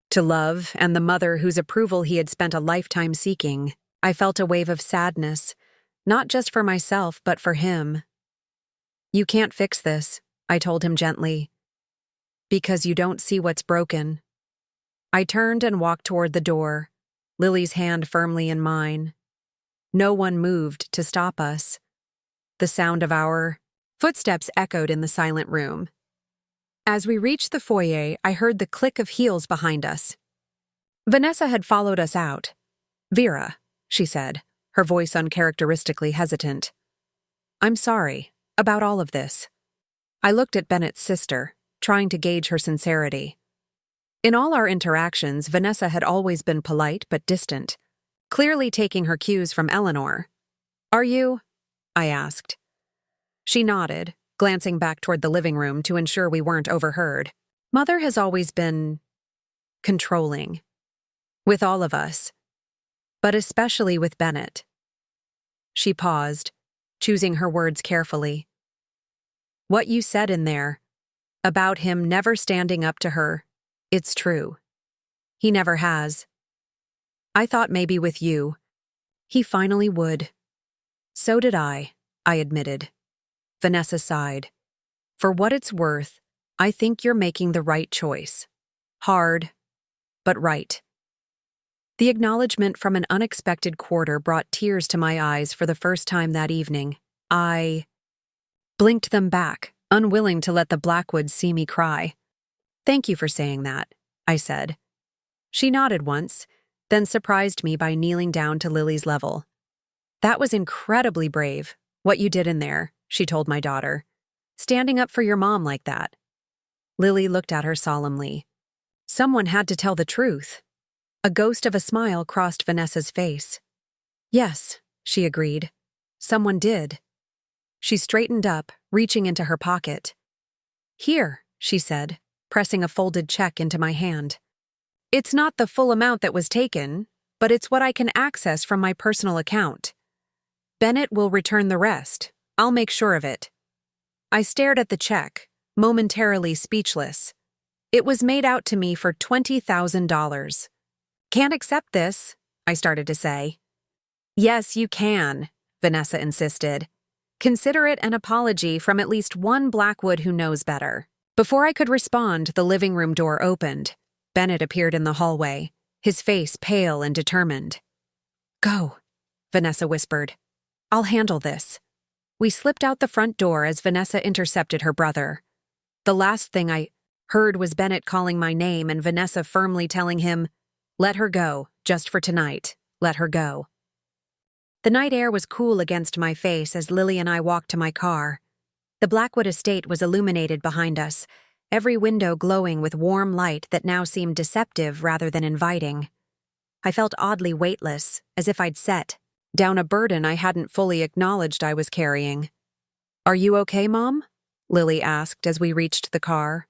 to love and the mother whose approval he had spent a lifetime seeking. I felt a wave of sadness, not just for myself, but for him. You can't fix this, I told him gently, because you don't see what's broken. I turned and walked toward the door, Lily's hand firmly in mine. No one moved to stop us. The sound of our footsteps echoed in the silent room. As we reached the foyer, I heard the click of heels behind us. Vanessa had followed us out. Vera, she said, her voice uncharacteristically hesitant. I'm sorry about all of this. I looked at Bennett's sister, trying to gauge her sincerity. In all our interactions, Vanessa had always been polite but distant, clearly taking her cues from Eleanor. Are you? I asked. She nodded, glancing back toward the living room to ensure we weren't overheard. Mother has always been controlling. With all of us. But especially with Bennett. She paused, choosing her words carefully. What you said in there, about him never standing up to her, it's true. He never has. I thought maybe with you, he finally would. So did I admitted. Vanessa sighed. For what it's worth, I think you're making the right choice. Hard, but right. The acknowledgement from an unexpected quarter brought tears to my eyes for the first time that evening. I blinked them back, unwilling to let the Blackwoods see me cry. Thank you for saying that, I said. She nodded once, then surprised me by kneeling down to Lily's level. That was incredibly brave, what you did in there, she told my daughter. Standing up for your mom like that. Lily looked at her solemnly. Someone had to tell the truth. A ghost of a smile crossed Vanessa's face. Yes, she agreed. Someone did. She straightened up, reaching into her pocket. Here, she said, pressing a folded check into my hand. It's not the full amount that was taken, but it's what I can access from my personal account. Bennett will return the rest. I'll make sure of it. I stared at the check, momentarily speechless. It was made out to me for $20,000. Can't accept this, I started to say. Yes, you can, Vanessa insisted. Consider it an apology from at least one Blackwood who knows better. Before I could respond, the living room door opened. Bennett appeared in the hallway, his face pale and determined. Go, Vanessa whispered. I'll handle this. We slipped out the front door as Vanessa intercepted her brother. The last thing I heard was Bennett calling my name and Vanessa firmly telling him, let her go, just for tonight, let her go. The night air was cool against my face as Lily and I walked to my car. The Blackwood estate was illuminated behind us, every window glowing with warm light that now seemed deceptive rather than inviting. I felt oddly weightless, as if I'd set down a burden I hadn't fully acknowledged I was carrying. Are you okay, Mom? Lily asked as we reached the car.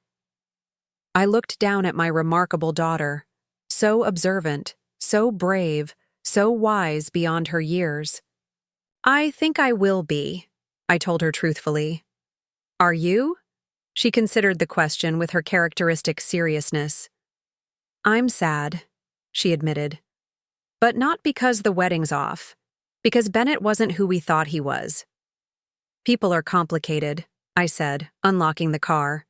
I looked down at my remarkable daughter, so observant, so brave, so wise beyond her years. I think I will be, I told her truthfully. Are you? She considered the question with her characteristic seriousness. I'm sad, she admitted. But not because the wedding's off, because Bennett wasn't who we thought he was. People are complicated, I said, unlocking the car.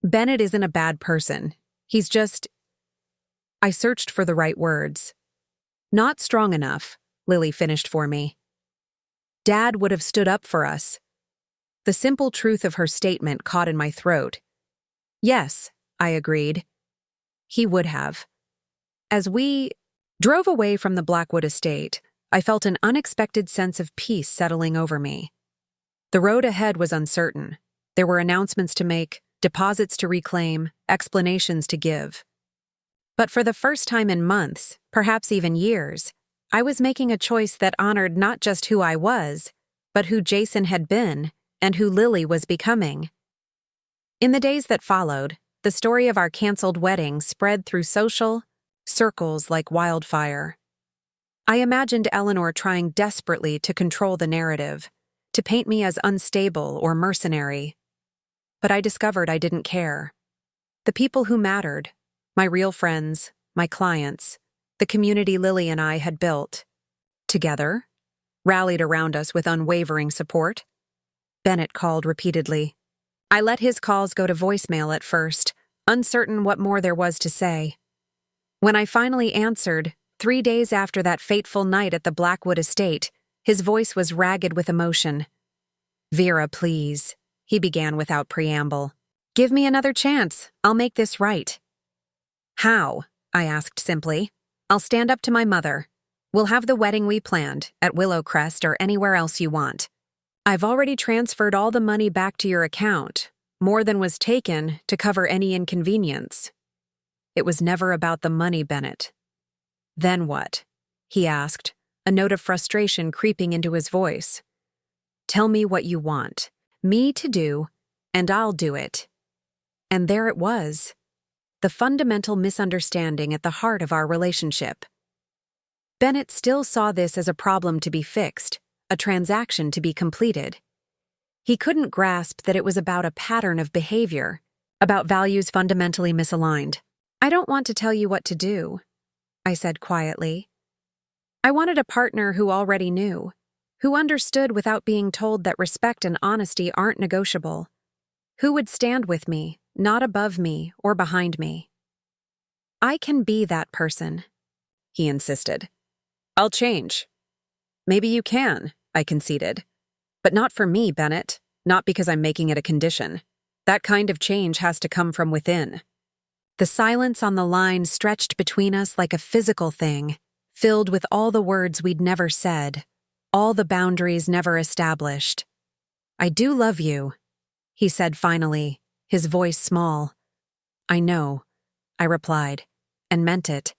Bennett isn't a bad person. He's just... I searched for the right words. Not strong enough, Lily finished for me. Dad would have stood up for us. The simple truth of her statement caught in my throat. Yes, I agreed. He would have. As we drove away from the Blackwood estate, I felt an unexpected sense of peace settling over me. The road ahead was uncertain. There were announcements to make, deposits to reclaim, explanations to give. But for the first time in months, perhaps even years, I was making a choice that honored not just who I was, but who Jason had been and who Lily was becoming. In the days that followed, the story of our canceled wedding spread through social circles like wildfire. I imagined Eleanor trying desperately to control the narrative, to paint me as unstable or mercenary. But I discovered I didn't care. The people who mattered, my real friends, my clients, the community Lily and I had built, together, rallied around us with unwavering support. Bennett called repeatedly. I let his calls go to voicemail at first, uncertain what more there was to say. When I finally answered, 3 days after that fateful night at the Blackwood estate, his voice was ragged with emotion. Vera, please, he began without preamble. Give me another chance. I'll make this right. How? I asked simply. I'll stand up to my mother. We'll have the wedding we planned, at Willowcrest or anywhere else you want. I've already transferred all the money back to your account, more than was taken to cover any inconvenience. It was never about the money, Bennett. Then what? He asked, a note of frustration creeping into his voice. Tell me what you want me to do, and I'll do it. And there it was, the fundamental misunderstanding at the heart of our relationship. Bennett still saw this as a problem to be fixed, a transaction to be completed. He couldn't grasp that it was about a pattern of behavior, about values fundamentally misaligned. I don't want to tell you what to do, I said quietly. I wanted a partner who already knew, who understood without being told that respect and honesty aren't negotiable, who would stand with me, not above me or behind me. I can be that person, he insisted. I'll change. Maybe you can, I conceded. But not for me, Bennett, not because I'm making it a condition. That kind of change has to come from within. The silence on the line stretched between us like a physical thing, filled with all the words we'd never said, all the boundaries never established. I do love you, he said finally, his voice small. I know, I replied, and meant it.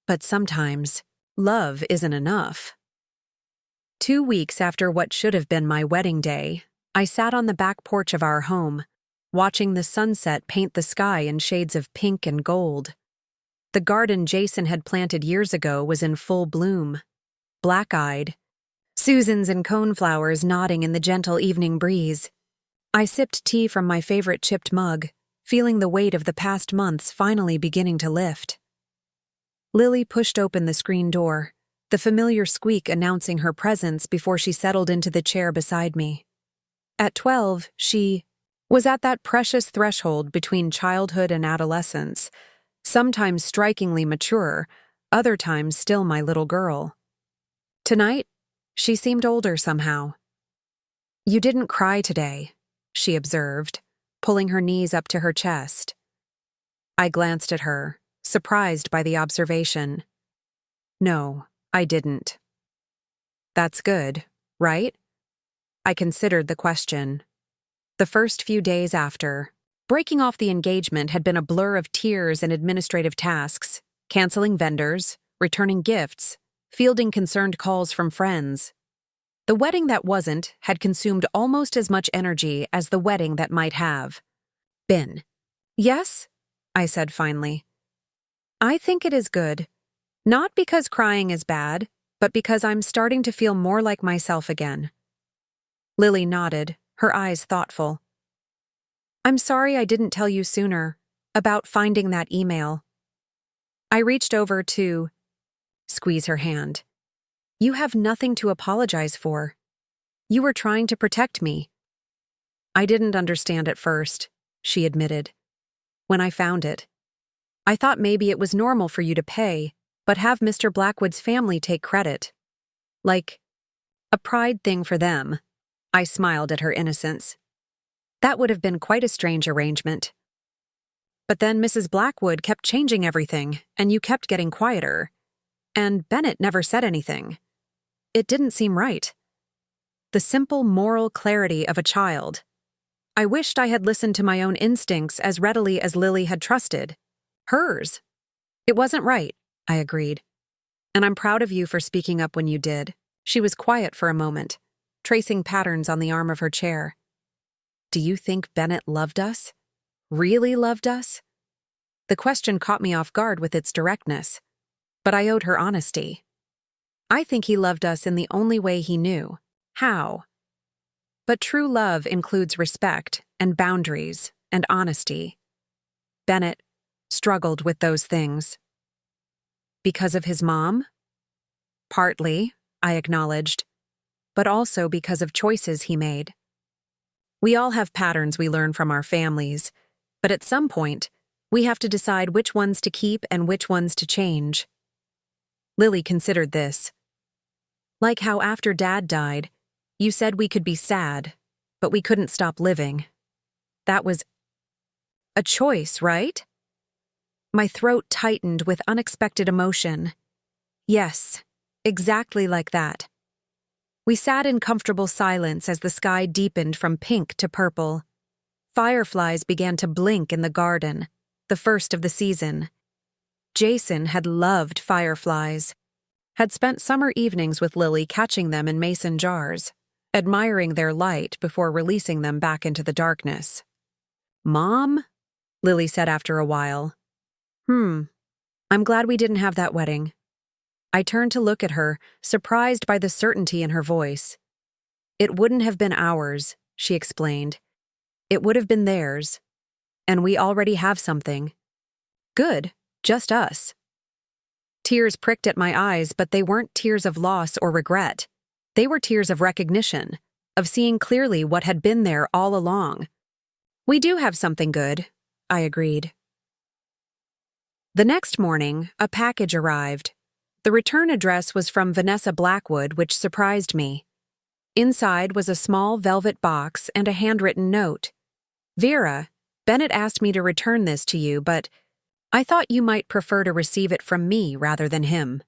But sometimes, love isn't enough. 2 weeks after what should have been my wedding day, I sat on the back porch of our home, watching the sunset paint the sky in shades of pink and gold. The garden Jason had planted years ago was in full bloom, black-eyed, Susans and coneflowers nodding in the gentle evening breeze. I sipped tea from my favorite chipped mug, feeling the weight of the past months finally beginning to lift. Lily pushed open the screen door, the familiar squeak announcing her presence before she settled into the chair beside me. At 12, she was at that precious threshold between childhood and adolescence, sometimes strikingly mature, other times still my little girl. Tonight, she seemed older somehow. You didn't cry today, she observed, pulling her knees up to her chest. I glanced at her, surprised by the observation. No, I didn't. That's good, right? I considered the question. The first few days after, breaking off the engagement had been a blur of tears and administrative tasks, canceling vendors, returning gifts, fielding concerned calls from friends. The wedding that wasn't had consumed almost as much energy as the wedding that might have. Been. Yes? I said finally. I think it is good. Not because crying is bad, but because I'm starting to feel more like myself again. Lily nodded, her eyes thoughtful. I'm sorry I didn't tell you sooner about finding that email. I reached over to squeeze her hand. You have nothing to apologize for. You were trying to protect me. I didn't understand at first, she admitted. When I found it, I thought maybe it was normal for you to pay, but have Mr. Blackwood's family take credit. Like a pride thing for them. I smiled at her innocence. That would have been quite a strange arrangement. But then Mrs. Blackwood kept changing everything, and you kept getting quieter. And Bennett never said anything. It didn't seem right. The simple moral clarity of a child. I wished I had listened to my own instincts as readily as Lily had trusted. Hers. It wasn't right, I agreed. And I'm proud of you for speaking up when you did. She was quiet for a moment, tracing patterns on the arm of her chair. Do you think Bennett loved us? Really loved us? The question caught me off guard with its directness, but I owed her honesty. I think he loved us in the only way he knew. How? But true love includes respect and boundaries and honesty. Bennett struggled with those things. Because of his mom? Partly, I acknowledged, but also because of choices he made. We all have patterns we learn from our families, but at some point, we have to decide which ones to keep and which ones to change. Lily considered this. Like how after Dad died, you said we could be sad, but we couldn't stop living. That was a choice, right? My throat tightened with unexpected emotion. Yes, exactly like that. We sat in comfortable silence as the sky deepened from pink to purple. Fireflies began to blink in the garden, the first of the season. Jason had loved fireflies, had spent summer evenings with Lily catching them in mason jars, admiring their light before releasing them back into the darkness. "Mom?" Lily said after a while. I'm glad we didn't have that wedding." I turned to look at her, surprised by the certainty in her voice. "It wouldn't have been ours," she explained. "It would have been theirs. And we already have something. Good, just us." Tears pricked at my eyes, but they weren't tears of loss or regret. They were tears of recognition, of seeing clearly what had been there all along. "We do have something good," I agreed. The next morning, a package arrived. The return address was from Vanessa Blackwood, which surprised me. Inside was a small velvet box and a handwritten note. "Vera, Bennett asked me to return this to you, but I thought you might prefer to receive it from me rather than him."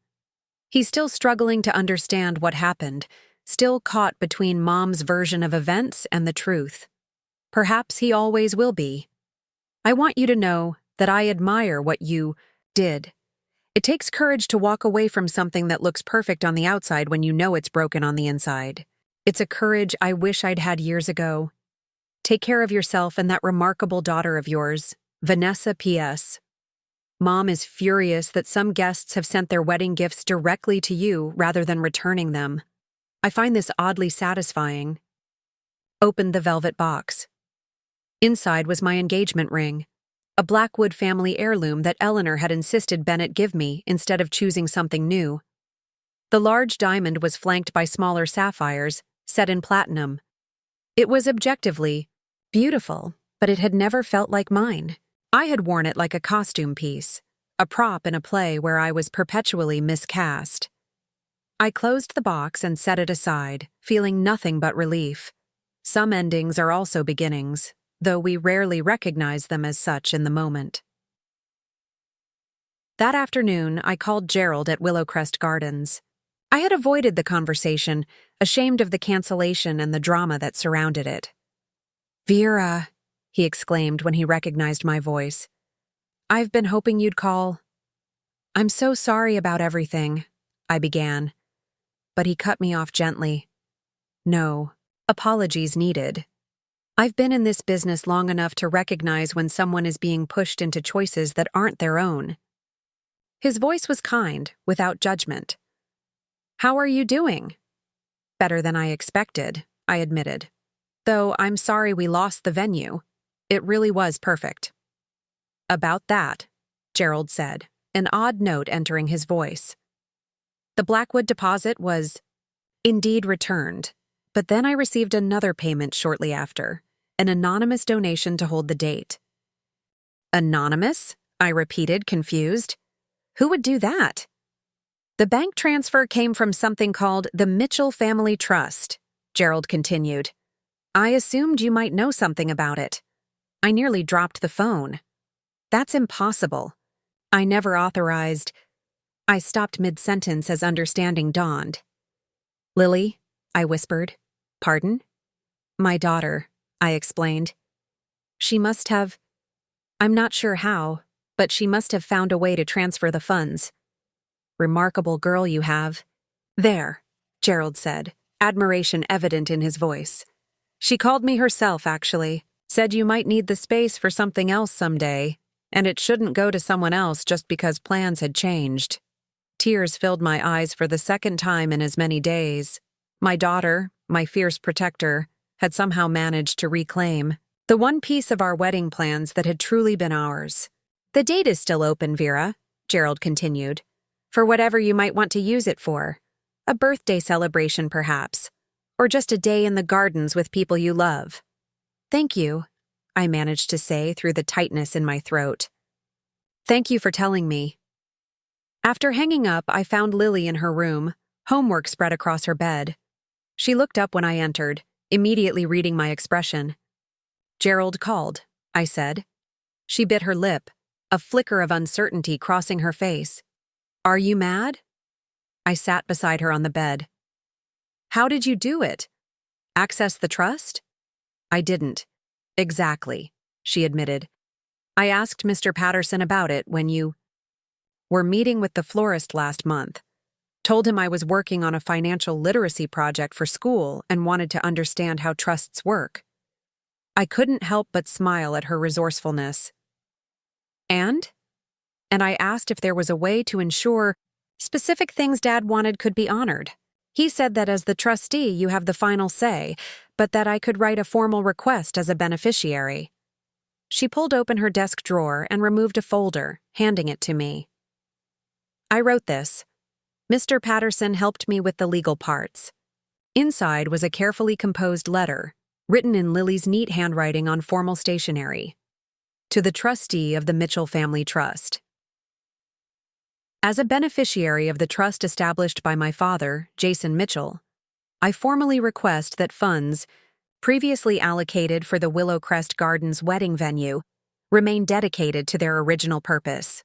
He's still struggling to understand what happened, still caught between Mom's version of events and the truth. Perhaps he always will be. "I want you to know that I admire what you did. It takes courage to walk away from something that looks perfect on the outside when you know it's broken on the inside. It's a courage I wish I'd had years ago. Take care of yourself and that remarkable daughter of yours, Vanessa P.S. Mom is furious that some guests have sent their wedding gifts directly to you rather than returning them. I find this oddly satisfying." Opened the velvet box. Inside was my engagement ring, a Blackwood family heirloom that Eleanor had insisted Bennett give me instead of choosing something new. The large diamond was flanked by smaller sapphires, set in platinum. It was objectively beautiful, but it had never felt like mine. I had worn it like a costume piece, a prop in a play where I was perpetually miscast. I closed the box and set it aside, feeling nothing but relief. Some endings are also beginnings, though we rarely recognize them as such in the moment. That afternoon, I called Gerald at Willowcrest Gardens. I had avoided the conversation, ashamed of the cancellation and the drama that surrounded it. "Vera," he exclaimed when he recognized my voice. "I've been hoping you'd call." "I'm so sorry about everything," I began. But he cut me off gently. "No, apologies needed. I've been in this business long enough to recognize when someone is being pushed into choices that aren't their own." His voice was kind, without judgment. "How are you doing?" "Better than I expected," I admitted. "Though I'm sorry we lost the venue. It really was perfect." "About that," Gerald said, an odd note entering his voice. "The Blackwood deposit was indeed returned, but then I received another payment shortly after, an anonymous donation to hold the date." "Anonymous?" I repeated, confused. "Who would do that?" "The bank transfer came from something called the Mitchell Family Trust," Gerald continued. "I assumed you might know something about it." I nearly dropped the phone. "That's impossible. I never authorized—" I stopped mid-sentence as understanding dawned. "Lily," I whispered. "Pardon?" "My daughter," I explained. "She must have— I'm not sure how, but she must have found a way to transfer the funds." "Remarkable girl you have." "There," Gerald said, admiration evident in his voice. "She called me herself, actually. Said you might need the space for something else someday, and it shouldn't go to someone else just because plans had changed." Tears filled my eyes for the second time in as many days. My daughter, my fierce protector, had somehow managed to reclaim the one piece of our wedding plans that had truly been ours. "The date is still open, Vera," Gerald continued, "for whatever you might want to use it for. A birthday celebration, perhaps, or just a day in the gardens with people you love." "Thank you," I managed to say through the tightness in my throat. "Thank you for telling me." After hanging up, I found Lily in her room, homework spread across her bed. She looked up when I entered, immediately reading my expression. "Gerald called," I said. She bit her lip, a flicker of uncertainty crossing her face. "Are you mad?" I sat beside her on the bed. How did you do it? Access the trust? I didn't. Exactly, she admitted. I asked Mr. Patterson about it when you were meeting with the florist last month. Told him I was working on a financial literacy project for school and wanted to understand how trusts work. I couldn't help but smile at her resourcefulness. And I asked if there was a way to ensure specific things Dad wanted could be honored. He said that as the trustee, you have the final say, but that I could write a formal request as a beneficiary. She pulled open her desk drawer and removed a folder, handing it to me. I wrote this. Mr. Patterson helped me with the legal parts. Inside was a carefully composed letter, written in Lily's neat handwriting on formal stationery. To the trustee of the Mitchell Family Trust. As a beneficiary of the trust established by my father, Jason Mitchell, I formally request that funds, previously allocated for the Willowcrest Gardens wedding venue, remain dedicated to their original purpose.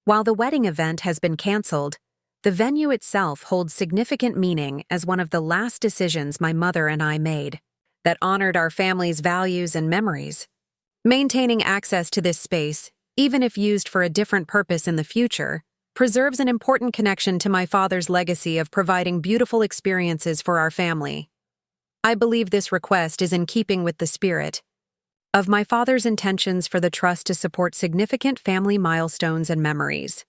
While the wedding event has been canceled, the venue itself holds significant meaning as one of the last decisions my mother and I made that honored our family's values and memories. Maintaining access to this space, even if used for a different purpose in the future, preserves an important connection to my father's legacy of providing beautiful experiences for our family. I believe this request is in keeping with the spirit of my father's intentions for the trust to support significant family milestones and memories.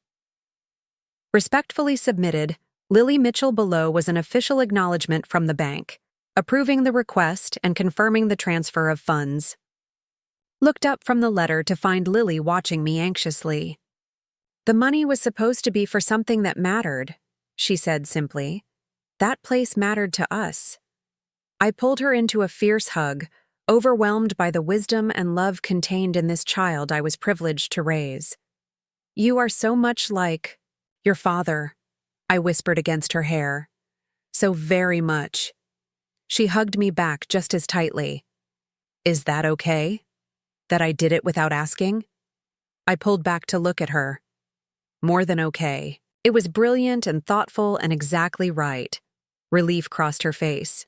Respectfully submitted, Lily Mitchell. Below was an official acknowledgement from the bank, approving the request and confirming the transfer of funds. Looked up from the letter to find Lily watching me anxiously. The money was supposed to be for something that mattered, she said simply. That place mattered to us. I pulled her into a fierce hug, overwhelmed by the wisdom and love contained in this child I was privileged to raise. You are so much like your father, I whispered against her hair. So very much. She hugged me back just as tightly. Is that okay? That I did it without asking? I pulled back to look at her. More than okay. It was brilliant and thoughtful and exactly right. Relief crossed her face.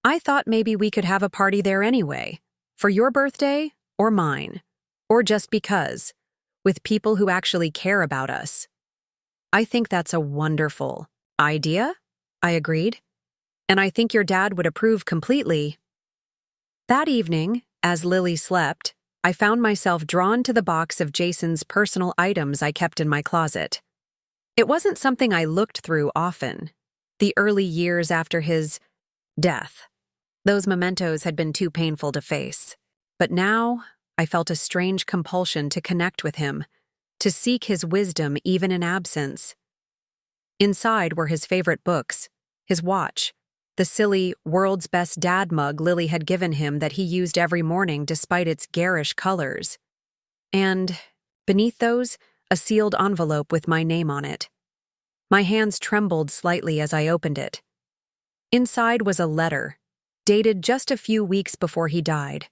I thought maybe we could have a party there anyway, for your birthday or mine, or just because, with people who actually care about us. I think that's a wonderful idea, I agreed. And I think your dad would approve completely. That evening, as Lily slept, I found myself drawn to the box of Jason's personal items I kept in my closet. It wasn't something I looked through often. The early years after his death. Those mementos had been too painful to face. But now, I felt a strange compulsion to connect with him, to seek his wisdom even in absence. Inside were his favorite books, his watch, the silly world's best dad mug Lily had given him that he used every morning despite its garish colors. And, beneath those, a sealed envelope with my name on it. My hands trembled slightly as I opened it. Inside was a letter, dated just a few weeks before he died.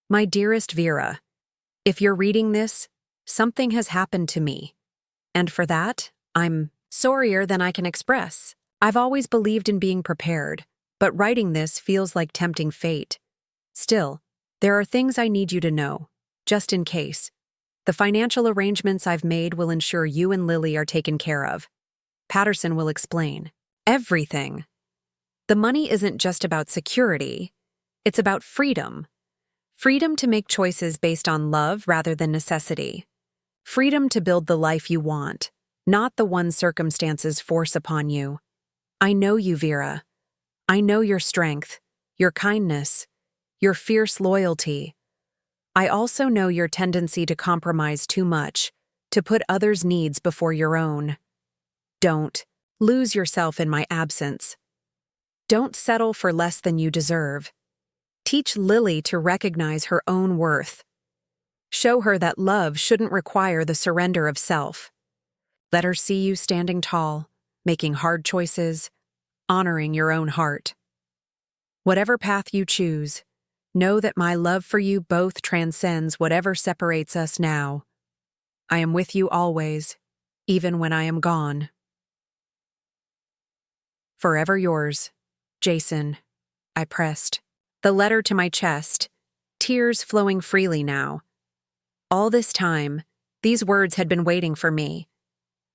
My dearest Vera, if you're reading this, something has happened to me. And for that, I'm sorrier than I can express. I've always believed in being prepared, but writing this feels like tempting fate. Still, there are things I need you to know, just in case. The financial arrangements I've made will ensure you and Lily are taken care of. Patterson will explain. Everything. The money isn't just about security, it's about freedom. Freedom to make choices based on love rather than necessity. Freedom to build the life you want, not the one circumstances force upon you. I know you, Vera. I know your strength, your kindness, your fierce loyalty. I also know your tendency to compromise too much, to put others' needs before your own. Don't lose yourself in my absence. Don't settle for less than you deserve. Teach Lily to recognize her own worth. Show her that love shouldn't require the surrender of self. Let her see you standing tall, making hard choices, honoring your own heart. Whatever path you choose, know that my love for you both transcends whatever separates us now. I am with you always, even when I am gone. Forever yours, Jason, I pressed. The letter to my chest, tears flowing freely now. All this time, these words had been waiting for me.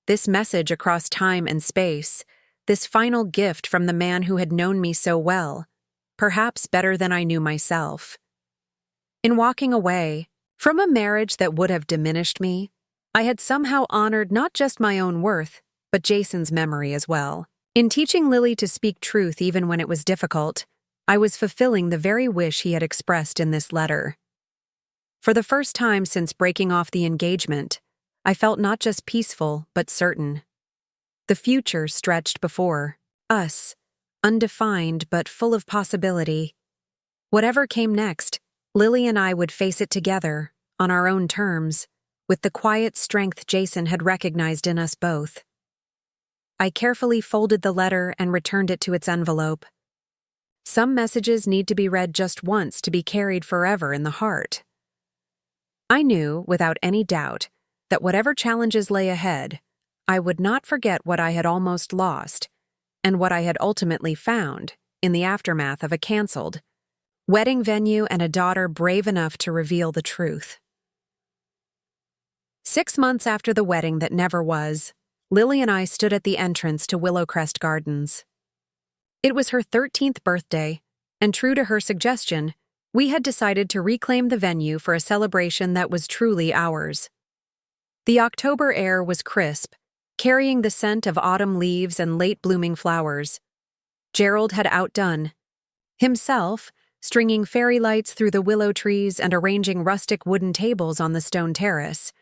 This message across time and space, this final gift from the man who had known me so well, perhaps better than I knew myself. In walking away from a marriage that would have diminished me, I had somehow honored not just my own worth, but Jason's memory as well. In teaching Lily to speak truth even when it was difficult, I was fulfilling the very wish he had expressed in this letter. For the first time since breaking off the engagement, I felt not just peaceful, but certain. The future stretched before us, undefined but full of possibility. Whatever came next, Lily and I would face it together, on our own terms, with the quiet strength Jason had recognized in us both. I carefully folded the letter and returned it to its envelope. Some messages need to be read just once to be carried forever in the heart. I knew, without any doubt, that whatever challenges lay ahead, I would not forget what I had almost lost, and what I had ultimately found in the aftermath of a canceled wedding venue and a daughter brave enough to reveal the truth. 6 months after the wedding that never was, Lily and I stood at the entrance to Willowcrest Gardens. It was her 13th birthday, and true to her suggestion, we had decided to reclaim the venue for a celebration that was truly ours. The October air was crisp, carrying the scent of autumn leaves and late-blooming flowers. Gerald had outdone himself, stringing fairy lights through the willow trees and arranging rustic wooden tables on the stone terrace.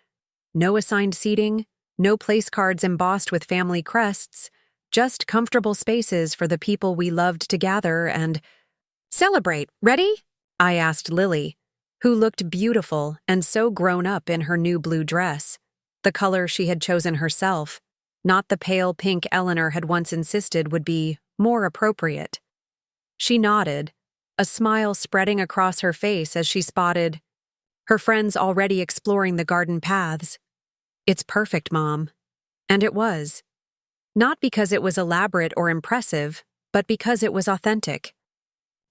No assigned seating, no place cards embossed with family crests, just comfortable spaces for the people we loved to gather and celebrate. Ready? I asked Lily, who looked beautiful and so grown up in her new blue dress, the color she had chosen herself, not the pale pink Eleanor had once insisted would be more appropriate. She nodded, a smile spreading across her face as she spotted her friends already exploring the garden paths. It's perfect, Mom. And it was. Not because it was elaborate or impressive, but because it was authentic.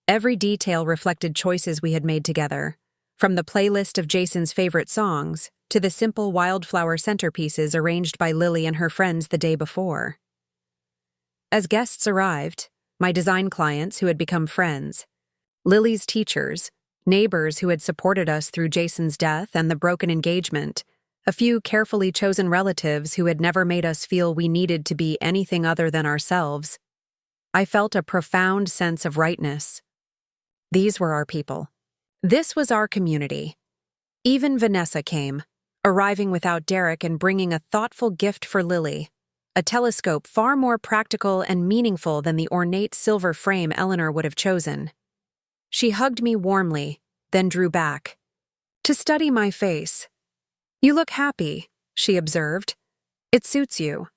Every detail reflected choices we had made together, from the playlist of Jason's favorite songs to the simple wildflower centerpieces arranged by Lily and her friends the day before. As guests arrived, my design clients who had become friends, Lily's teachers, neighbors who had supported us through Jason's death and the broken engagement, a few carefully chosen relatives who had never made us feel we needed to be anything other than ourselves, I felt a profound sense of rightness. These were our people. This was our community. Even Vanessa came, arriving without Derek and bringing a thoughtful gift for Lily, a telescope far more practical and meaningful than the ornate silver frame Eleanor would have chosen. She hugged me warmly, then drew back to study my face. "You look happy," she observed. "It suits you."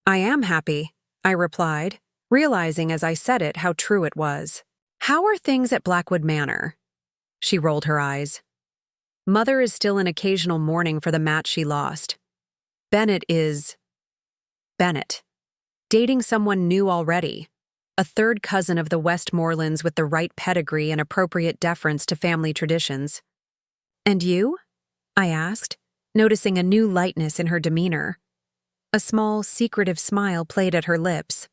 "I am happy," I replied, realizing as I said it how true it was. "How are things at Blackwood Manor?" She rolled her eyes. "Mother is still in occasional mourning for the match she lost. Bennett is Bennett, dating someone new already, a third cousin of the Westmorelands with the right pedigree and appropriate deference to family traditions." "And you?" I asked, noticing a new lightness in her demeanor. A small, secretive smile played at her lips.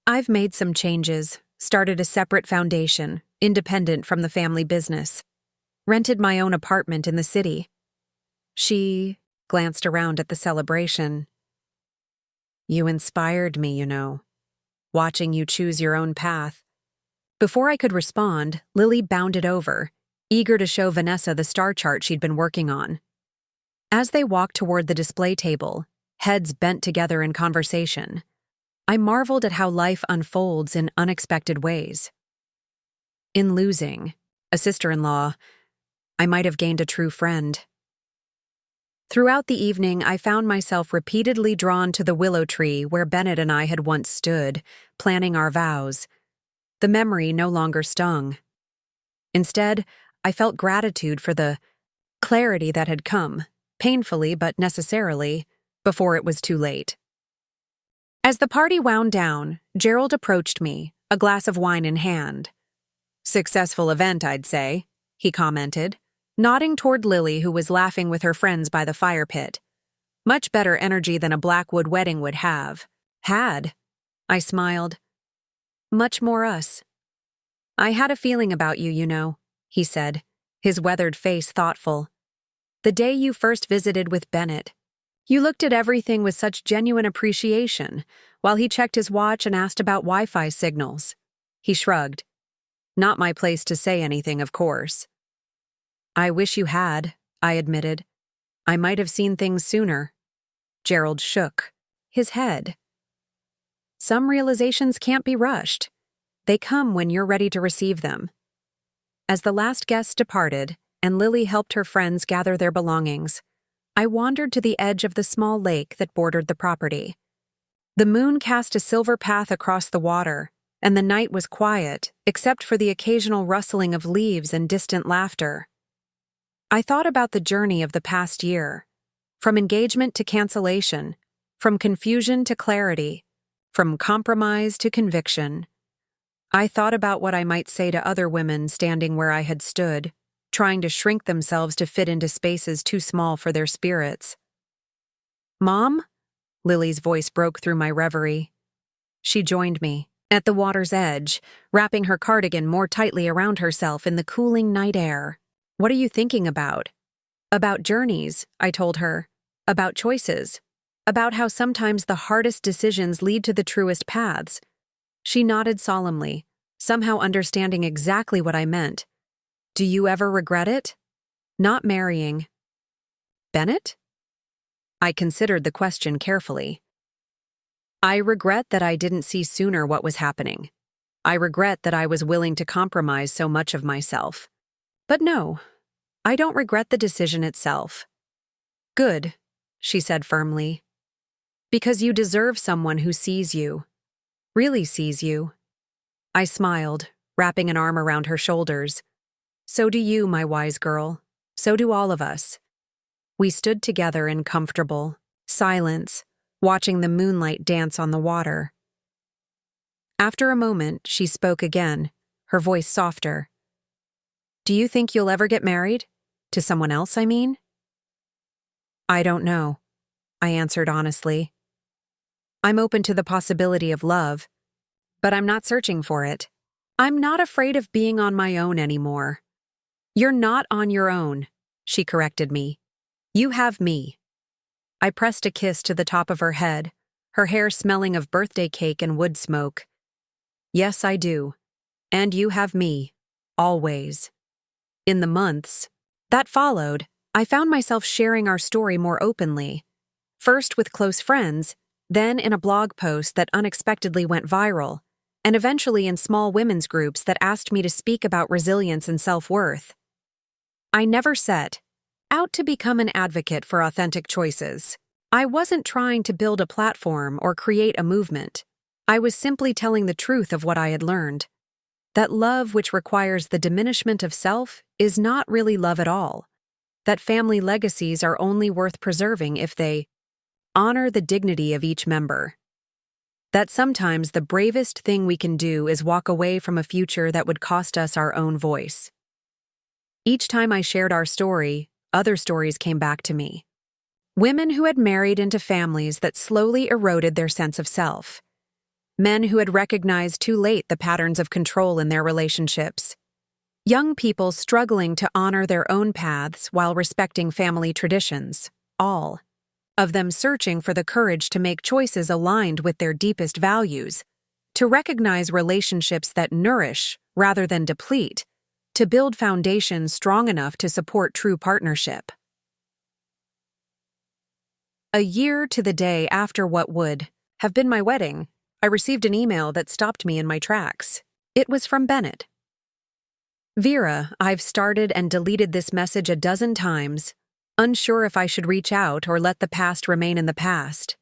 "I've made some changes, started a separate foundation, independent from the family business. Rented my own apartment in the city." She glanced around at the celebration. "You inspired me, you know, watching you choose your own path." Before I could respond, Lily bounded over, eager to show Vanessa the star chart she'd been working on. As they walked toward the display table, heads bent together in conversation, I marveled at how life unfolds in unexpected ways. In losing a sister-in-law, I might have gained a true friend. Throughout the evening, I found myself repeatedly drawn to the willow tree where Bennett and I had once stood, planning our vows. The memory no longer stung. Instead, I felt gratitude for the clarity that had come, painfully but necessarily, before it was too late. As the party wound down, Gerald approached me, a glass of wine in hand. "Successful event, I'd say," he commented, nodding toward Lily, who was laughing with her friends by the fire pit. "Much better energy than a Blackwood wedding would have." "Had?" I smiled. "Much more us." "I had a feeling about you, you know," he said, his weathered face thoughtful. "The day you first visited with Bennett. You looked at everything with such genuine appreciation, while he checked his watch and asked about Wi-Fi signals." He shrugged. "Not my place to say anything, of course." "I wish you had," I admitted. "I might have seen things sooner." Gerald shook his head. "Some realizations can't be rushed. They come when you're ready to receive them." As the last guest departed, and Lily helped her friends gather their belongings, I wandered to the edge of the small lake that bordered the property. The moon cast a silver path across the water, and the night was quiet, except for the occasional rustling of leaves and distant laughter. I thought about the journey of the past year, from engagement to cancellation, from confusion to clarity, from compromise to conviction. I thought about what I might say to other women standing where I had stood, trying to shrink themselves to fit into spaces too small for their spirits. "Mom?" Lily's voice broke through my reverie. She joined me, at the water's edge, wrapping her cardigan more tightly around herself in the cooling night air. "What are you thinking about?" "About journeys," I told her. "About choices. About how sometimes the hardest decisions lead to the truest paths." She nodded solemnly, somehow understanding exactly what I meant. "Do you ever regret it?" "Not marrying." "Bennett?" I considered the question carefully. "I regret that I didn't see sooner what was happening. I regret that I was willing to compromise so much of myself. But no, I don't regret the decision itself." "Good," she said firmly. "Because you deserve someone who sees you. Really sees you." I smiled, wrapping an arm around her shoulders. "So do you, my wise girl. So do all of us." We stood together in comfortable silence, watching the moonlight dance on the water. After a moment, she spoke again, her voice softer. "Do you think you'll ever get married? To someone else, I mean?" "I don't know," I answered honestly. "I'm open to the possibility of love, but I'm not searching for it. I'm not afraid of being on my own anymore." "You're not on your own," she corrected me. "You have me." I pressed a kiss to the top of her head, her hair smelling of birthday cake and wood smoke. "Yes, I do. And you have me. Always." In the months that followed, I found myself sharing our story more openly. First with close friends, then in a blog post that unexpectedly went viral, and eventually in small women's groups that asked me to speak about resilience and self-worth. I never set out to become an advocate for authentic choices. I wasn't trying to build a platform or create a movement. I was simply telling the truth of what I had learned. That love which requires the diminishment of self is not really love at all. That family legacies are only worth preserving if they honor the dignity of each member. That sometimes the bravest thing we can do is walk away from a future that would cost us our own voice. Each time I shared our story, other stories came back to me. Women who had married into families that slowly eroded their sense of self. Men who had recognized too late the patterns of control in their relationships. Young people struggling to honor their own paths while respecting family traditions. All of them searching for the courage to make choices aligned with their deepest values, to recognize relationships that nourish rather than deplete, to build foundations strong enough to support true partnership. A year to the day after what would have been my wedding, I received an email that stopped me in my tracks. It was from Bennett. "Vera, I've started and deleted this message a dozen times, unsure if I should reach out or let the past remain in the past.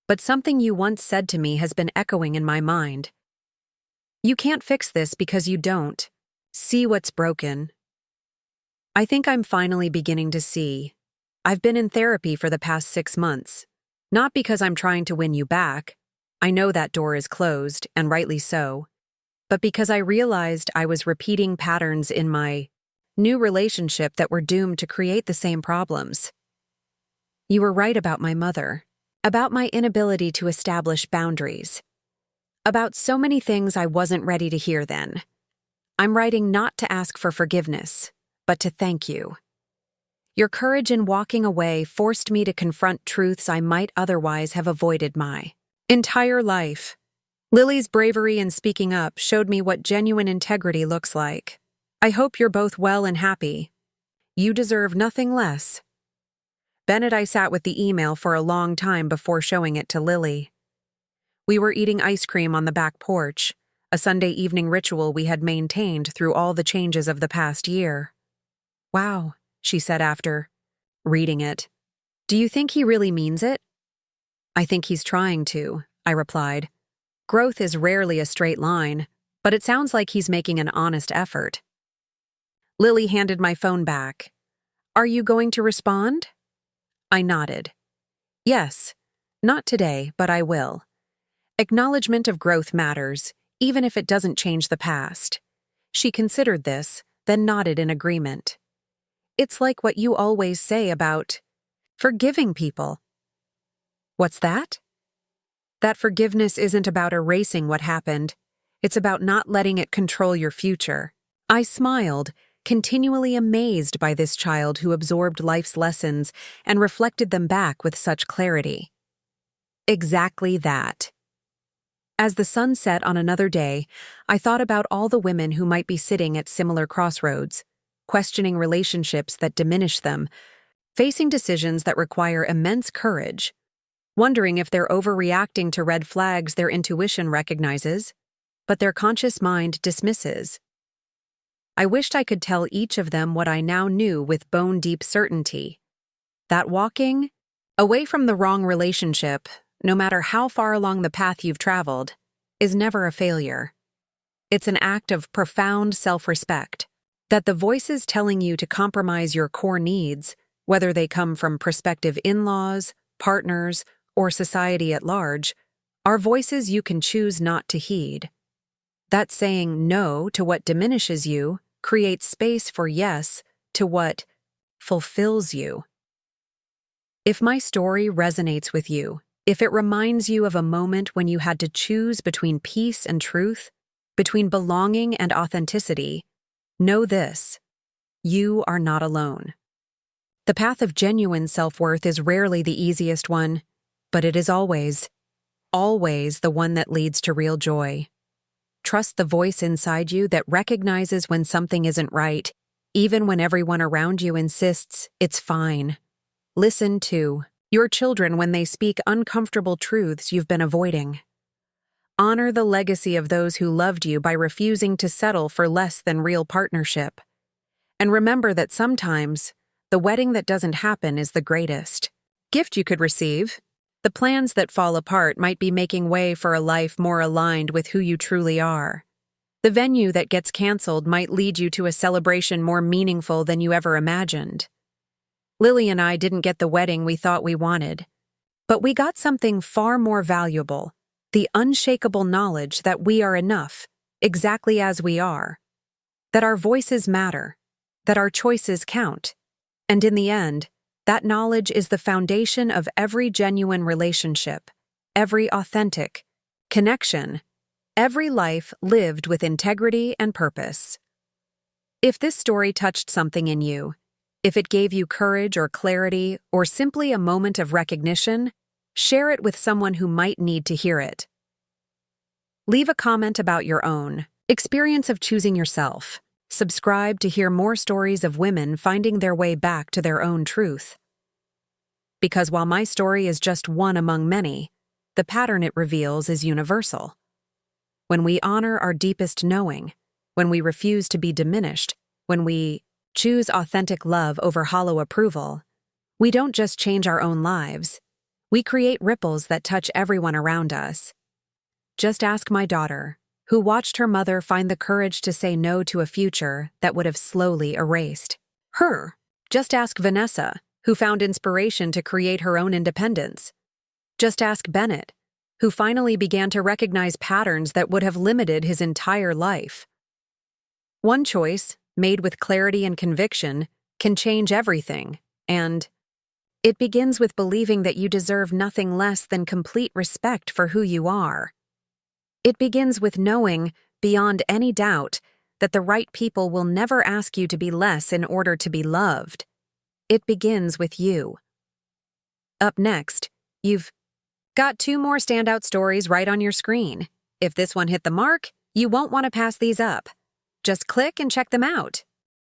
But something you once said to me has been echoing in my mind. You can't fix this because you don't see what's broken. I think I'm finally beginning to see. I've been in therapy for the past 6 months, not because I'm trying to win you back, I know that door is closed, and rightly so, but because I realized I was repeating patterns in my new relationship that were doomed to create the same problems. You were right about my mother, about my inability to establish boundaries, about so many things I wasn't ready to hear then. I'm writing not to ask for forgiveness, but to thank you. Your courage in walking away forced me to confront truths I might otherwise have avoided my entire life. Lily's bravery in speaking up showed me what genuine integrity looks like. I hope you're both well and happy. You deserve nothing less. Ben and I sat with the email for a long time before showing it to Lily. We were eating ice cream on the back porch, a Sunday evening ritual we had maintained through all the changes of the past year. Wow, she said after reading it. Do you think he really means it? I think he's trying to, I replied. Growth is rarely a straight line, but it sounds like he's making an honest effort. Lily handed my phone back. Are you going to respond? I nodded. Yes, not today, but I will. Acknowledgement of growth matters, even if it doesn't change the past. She considered this, then nodded in agreement. It's like what you always say about forgiving people. What's that? That forgiveness isn't about erasing what happened. It's about not letting it control your future. I smiled, continually amazed by this child who absorbed life's lessons and reflected them back with such clarity. Exactly that. As the sun set on another day, I thought about all the women who might be sitting at similar crossroads, questioning relationships that diminish them, facing decisions that require immense courage, wondering if they're overreacting to red flags their intuition recognizes, but their conscious mind dismisses. I wished I could tell each of them what I now knew with bone-deep certainty, that walking away from the wrong relationship, no matter how far along the path you've traveled, is never a failure. It's an act of profound self-respect, that the voices telling you to compromise your core needs, whether they come from prospective in-laws, partners, or society at large, are voices you can choose not to heed. That saying no to what diminishes you creates space for yes to what fulfills you. If my story resonates with you, if it reminds you of a moment when you had to choose between peace and truth, between belonging and authenticity, know this: you are not alone. The path of genuine self-worth is rarely the easiest one, but it is always, always the one that leads to real joy. Trust the voice inside you that recognizes when something isn't right, even when everyone around you insists it's fine. Listen to your children when they speak uncomfortable truths you've been avoiding. Honor the legacy of those who loved you by refusing to settle for less than real partnership. And remember that sometimes, the wedding that doesn't happen is the greatest gift you could receive. The plans that fall apart might be making way for a life more aligned with who you truly are. The venue that gets canceled might lead you to a celebration more meaningful than you ever imagined. Lily and I didn't get the wedding we thought we wanted, but we got something far more valuable: the unshakable knowledge that we are enough, exactly as we are, that our voices matter, that our choices count, and in the end, that knowledge is the foundation of every genuine relationship, every authentic connection, every life lived with integrity and purpose. If this story touched something in you, if it gave you courage or clarity or simply a moment of recognition, share it with someone who might need to hear it. Leave a comment about your own experience of choosing yourself. Subscribe to hear more stories of women finding their way back to their own truth. Because while my story is just one among many, the pattern it reveals is universal. When we honor our deepest knowing, when we refuse to be diminished, when we choose authentic love over hollow approval, we don't just change our own lives, we create ripples that touch everyone around us. Just ask my daughter, who watched her mother find the courage to say no to a future that would have slowly erased her. Just ask Vanessa, who found inspiration to create her own independence. Just ask Bennett, who finally began to recognize patterns that would have limited his entire life. One choice, made with clarity and conviction, can change everything, and it begins with believing that you deserve nothing less than complete respect for who you are. It begins with knowing, beyond any doubt, that the right people will never ask you to be less in order to be loved. It begins with you. Up next, you've got 2 more standout stories right on your screen. If this one hit the mark, you won't want to pass these up. Just click and check them out.